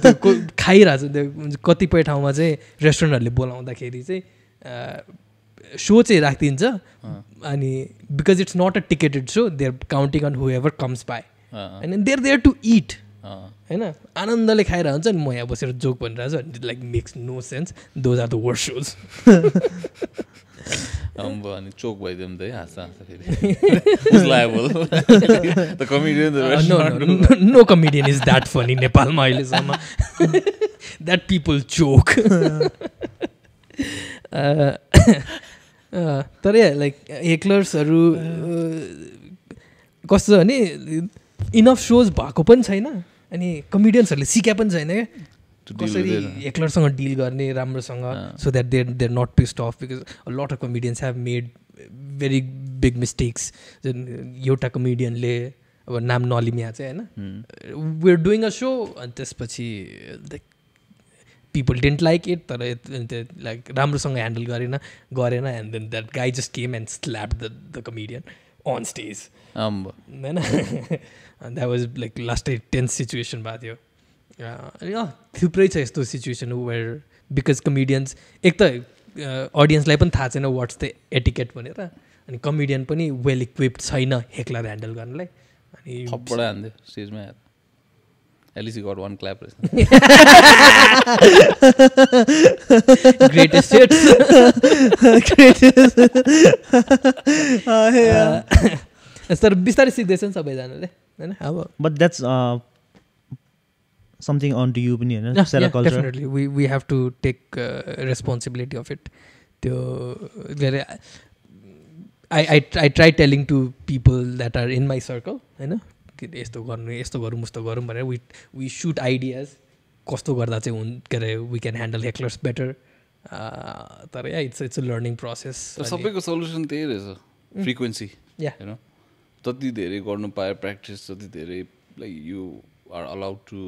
त्यो खाइरहेको छ त्यो कतिपय ठाउँमा चाहिँ रेस्टुरेन्टहरूले बोलाउँदाखेरि चाहिँ सो चाहिँ राखिदिन्छ अनि because it's not a ticketed show they are counting on whoever comes by and they are there to it होइन आनन्दले खाइरहेको हुन्छ नि म यहाँ बसेर जोक भनिरहेको छु like makes no sense those are the worst shows अनि चोक भइदियो नि त है हाँस्दा फेरि no comedian is that funny नेपालमा अहिलेसम्म द्याट पिपल चोक तर लाइक हेक्लर्सहरू कस्तो छ भने इनफ सोज भएको पनि छैन अनि कमेडियन्सहरूले सिक्या पनि छैन क्या कसरी हेक्लरसँग डिल गर्ने राम्रोसँग so that they're not pissed off because lot of comedians have made very big mistakes जुन एउटा कमेडियनले अब नाम नलिम्या चाहिँ होइन we are doing a so अनि त्यसपछि like people didn't like it तर लाइक राम्रोसँग ह्यान्डल गरेन and then that guy just came and slap the comedian on stage होइन द्याट वाज लाइक लास्टै टेन्स सिचुएसन भएको थियो थुप्रै छ यस्तो सिचुएसन वेयर बिकज कमेडियन्स एक त अडियन्सलाई पनि थाहा छैन वाट्स द एटिकेट भनेर अनि कमेडियन पनि वेल इक्विप्ड छैन हेक्लर ह्यान्डल गर्नलाई अनि थप्पडा हान्दियो स्टेजमा At least you got one clap. Greatest hits. Greatest. तर बिस्तारै सिक्दैछन् सबैजनाले होइन अब but that's something on to you पनि होइन definitely we have to take responsibility of it त्यो I try telling to people that are in my circle होइन यस्तो गर्नु यस्तो गरौँ उस्तो गरौँ भनेर वी सुट आइडियाज कस्तो गर्दा चाहिँ के अरे वी क्यान ह्यान्डल हेक्लर्स बेटर तर इट्स अ लर्निङ प्रोसेस सबैको सल्युसन त्यही रहेछ फ्रिक्वेन्सी Yeah. होइन जति धेरै गर्नु पायो प्र्याक्टिस जति धेरै like you are allowed to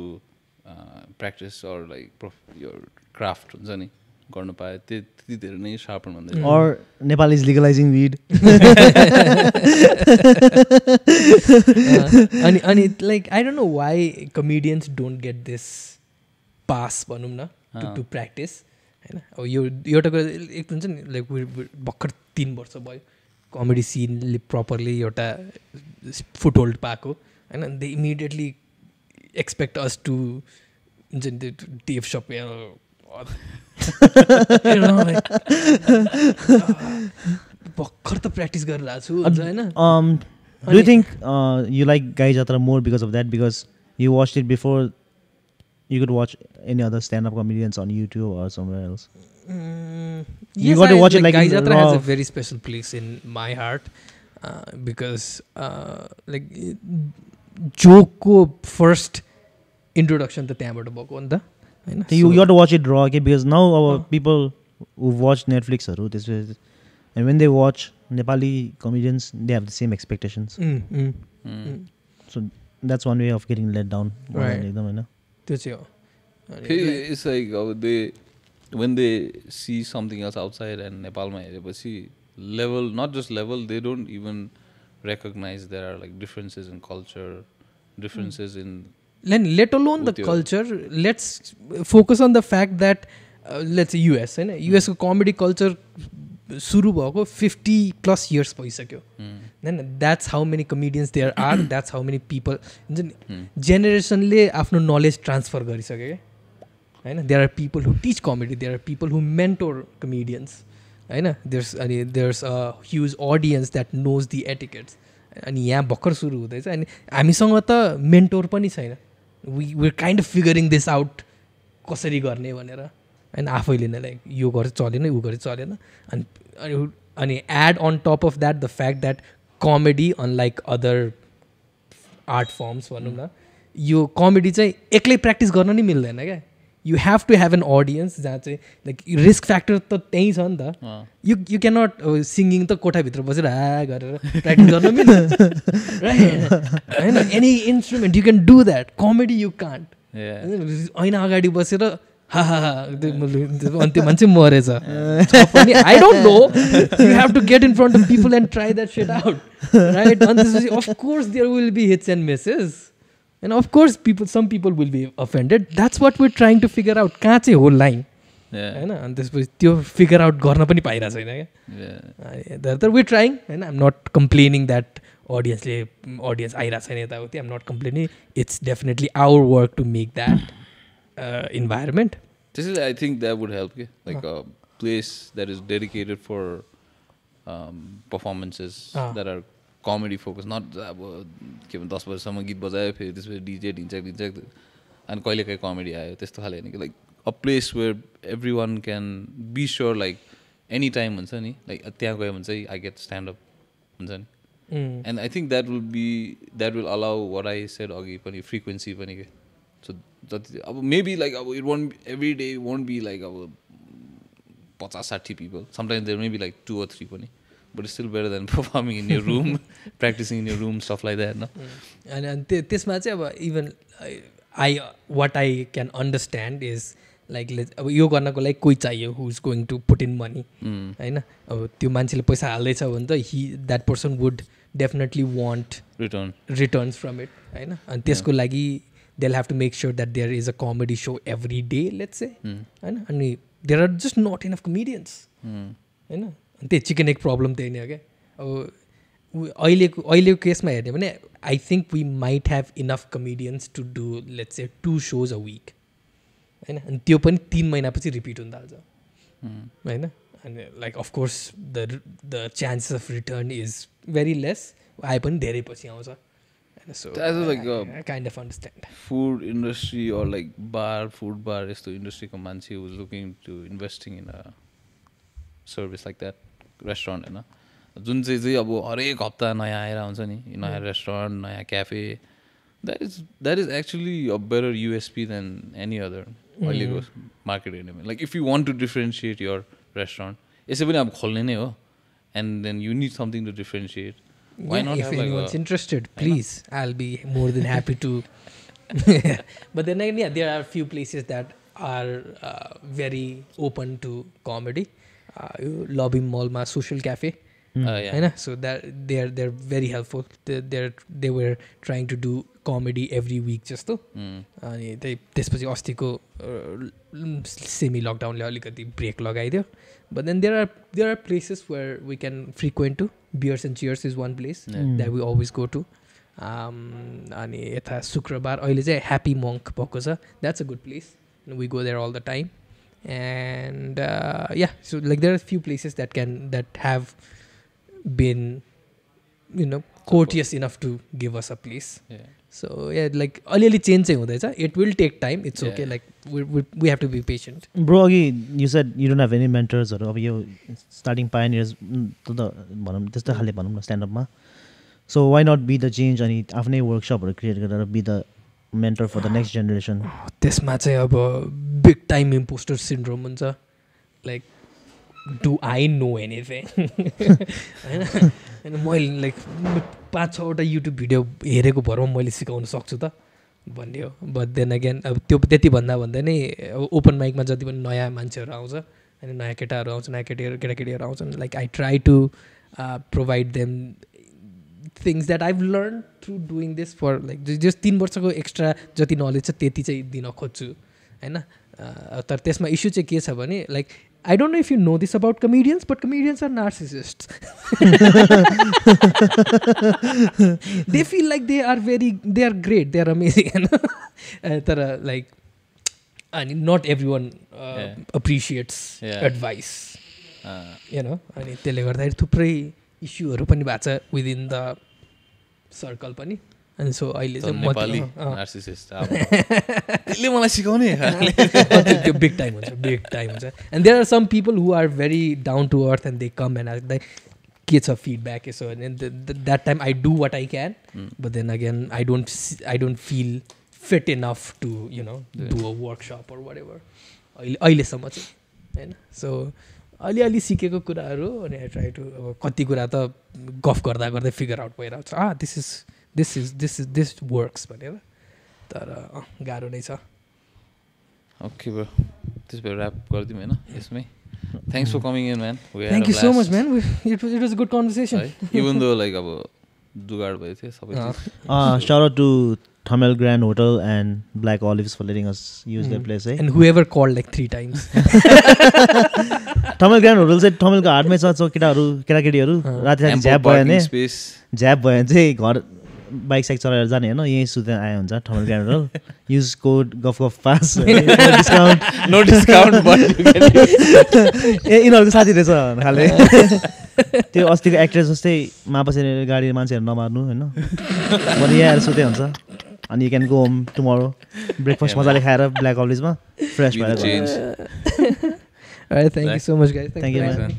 practice or like यो क्राफ्ट हुन्छ नि गर्नु पायो त्यति धेरै नै सार्पन भन्दै Or Nepal is legalizing weed. अनि like I don't know why comedians don't get this pass भनौँ न टु प्र्याक्टिस होइन अब यो एउटा कुरा एक हुन्छ नि लाइक भर्खर 3 वर्ष भयो कमेडी सिनले प्रपरली एउटा फुटहोल्ड पाएको होइन they immediately expect us to हुन्छ नि त्यो डेभ सपेल भर्खर त प्र्याक्टिस गरिरहेको छु हुन्छ होइन Do you think you like Gai Jatra more because of that? Because you watched it before you could watch any other stand-up comedians on YouTube or somewhere else? You got to watch it like Gai in Jatra has raw. a very special place in my heart because like joke ko first introduction त त्यहाँबाट भएको हो नि त हैन You got to watch it raw, okay? Because now our people who've watched Netflix this way, and when they watch Nepali comedians, they have the same expectations. So that's one way of getting let down. Right. एकदम हैन त्यो चाहिँ हो it's like अब they when they see something else outside and नेपालमा हेरेपछि level not just level they don't even recognize there are like differences in culture differences in let alone the with your- culture, let's focus on the fact that let's say US होइन US को comedy culture सुरु भएको 50+ years भइसक्यो होइन that's how many comedians there are that's how many people हुन्छ नि जेनेरेसनले आफ्नो नलेज ट्रान्सफर गरिसक्यो क्या होइन there are people who teach comedy there are people who mentor comedians होइन there's a huge audience that knows the etiquettes अनि यहाँ भर्खर सुरु हुँदैछ अनि हामीसँग त मेन्टोर पनि छैन we kind of figuring this out कसरी गर्ने भनेर होइन आफैले नै लाइक यो गरे चलेन ऊ गरे चलेन अनि add on top of that the fact that comedy unlike other art forms भनौँ न यो कमेडी चाहिँ एक्लै प्र्याक्टिस गर्न नै मिल्दैन क्या you have to have an audience जहाँ चाहिँ लाइक रिस्क फ्याक्टर त त्यहीँ छ नि त यु क्यानट सिङ्गिङ त कोठाभित्र बसेर गरेर प्र्याक्टिस गर्न मिल्दैन राइट होइन any instrument you can do that comedy you can't ऐना अगाडि बसेर अनि त्यो मान्छे मरेछ पनि I don't know you have to get in front of people and try that set out right अनि त्यसपछि of course there will be hits and misses And of course, some people will be offended. That's what we're trying to figure out. कहाँ चाहिँ हो line होइन अनि त्यसपछि त्यो figure out गर्न पनि पाइरहेको छैन क्या तर we're trying होइन I'm not complaining that audience आइरहेको छैन यताउति I'm not complaining. It's definitely our work to make that environment. This is, I think that would help, like a place that is dedicated for performances that are comedy focused, not अब के भन्छ 10 बजीसम्म गीत बजायो फेरि त्यसपछि DJ ढिन्छ अनि कहिले काहीँ कमेडी आयो त्यस्तो खाले होइन कि like a place where everyone can be sure like any time हुन्छ नि लाइक त्यहाँ गयो भने चाहिँ आई गेट स्ट्यान्डअप हुन्छ नि and I think that will allow what I said अघि पनि फ्रिक्वेन्सी पनि के सो जति अब मेबी लाइक अब it won't every day won't be like अब 50-60 people sometimes there may be like 2 or 3 पनि but it's still better than performing in your room, practicing in your room, stuff like that, no? And त्यसमा चाहिँ अब even what I can understand is like अब यो गर्नको लागि कोही चाहियो who is going to put in money होइन अब त्यो मान्छेले पैसा हाल्दैछ भने त that person would definitely want returns from it होइन अनि त्यसको लागि they'll have to make sure that there is a comedy show every day, let's say होइन अनि there are just not enough comedians होइन त्यही चिकन एग प्रब्लम त्यही नै हो क्या अब अहिलेको केसमा हेर्ने भने I think we might have enough comedians to do let's say 2 shows a week होइन अनि त्यो पनि 3 महिनापछि रिपिट हुन थाल्छ होइन अनि like of course the chances of return is very less आए पनि धेरै पछि आउँछ होइन so kind of understand food industry or like food bar यस्तो इन्डस्ट्रीको मान्छे who's looking to investing in a service like that restaurant होइन जुन चाहिँ अब हरेक हप्ता नयाँ आएर हुन्छ नि नयाँ रेस्टुरेन्ट नयाँ cafe that is actually a better USP than any other अहिलेको मार्केट हेर्ने like if you want to differentiate your restaurant यसै पनि अब खोल्ने नै हो and then you need something to differentiate. Why not if have like anyone's a, interested, please, I'll be more than happy to. But then again, there are a few places that are very open to comedy. Lobby Mall ma social cafe. yeah. So that they're very helpful. They were trying to do comedy every week जस्तो अनि त्यसपछि अस्तिको semi लकडाउनले अलिकति brake लगाइदियो. But then there are places where we can frequent to. Beers and Cheers is one place that we always go to. अनि यता शुक्रबार अहिले चाहिँ ह्याप्पी मङ्क भएको छ. That's a good place. We go there all the time. And so like there are a few places that have been courteous enough to give us a place. So like aliali change चाहिँ हुँदैछ. It will take time. It's okay. Like we have to be patient. Bro, you said you don't have any mentors or अब यो starting pioneers त भनौँ त्यस्तो खाले भनौँ न stand up मा. So why not be the change अनि आफ्नै वर्कसपहरु क्रिएट गरेर be the mentor for the next generation? त्यसमा चाहिँ अब big time imposter syndrome हुन्छ. Like do I know anything? And मैले like 5-6 युट्युब भिडियो हेरेको भरमा मैले सिकाउन सक्छु त भन्ने हो. बट देन अगेन अब त्यो त्यति भन्दा नै ओपन माइकमा जति पनि नयाँ मान्छेहरू आउँछ अनि नयाँ केटाहरू आउँछ नयाँ केटाकेटीहरू आउँछन्. Like I try to provide them things that I've learn through doing this for like just 3 वर्षको एक्स्ट्रा जति नलेज छ त्यति चाहिँ दिन खोज्छु होइन. तर त्यसमा इस्यु चाहिँ के छ भने like I don't know if you know this about comedians, but comedians are narcissists. They feel like they are great, they are amazing. Like, and not everyone appreciates advice. And त्यसले गर्दाखेरि थुप्रै इस्युहरू पनि भएको छ within the circle पनि. And so अहिले चाहिँ Nepali narcissist त्यसले मलाई सिकाउने त्यो big time हुन्छ. And there are some people who are very down to earth and they come and ask like के छ feedback यसो. And that time I do what I can, but then again I don't feel fit enough to do a workshop or whatever. अहिलेसम्म चाहिँ हैन. So अलिअलि सिकेको कुराहरू अनि I try to अब कति कुरा त गफ गर्दा figure out भइरहेको छ. This works भनेर. तर गाह्रो नै छ. ओके ब्रो त्यसो ऱ्याप गरिदिउँ हैन यसमै. Thanks for coming in, man. Thank you so much, man. It was a good conversation. Even though like अब जुगाड भयो थियो सबै. Shout out to Thamel Grand Hotel and Black Olives for letting us use their place. And whoever called like 3 times. Thamel Grand Hotel चाहिँ Thamelको हाटमै छ. केटाकेटीहरू राति झ्याप भयो भने चाहिँ घर बाइक साइक चलाएर जाने होइन यहीँ सुतेर आए हुन्छ. Thamel Grand Hotel. Use code Guff Guff Pass. No discount but यिनीहरूको साथी रहेछ खाले. त्यो अस्तिको एक्ट्रेस जस्तै मापसेर गाडी मान्छेहरू नमार्नु होइन. भने यहाँ सुते हुन्छ. अनि you can go home tomorrow breakfast मजाले खाएर ब्ल्याक अलिजमा फ्रेस भएर. Alright, thank you so much, guys. Thank you, man.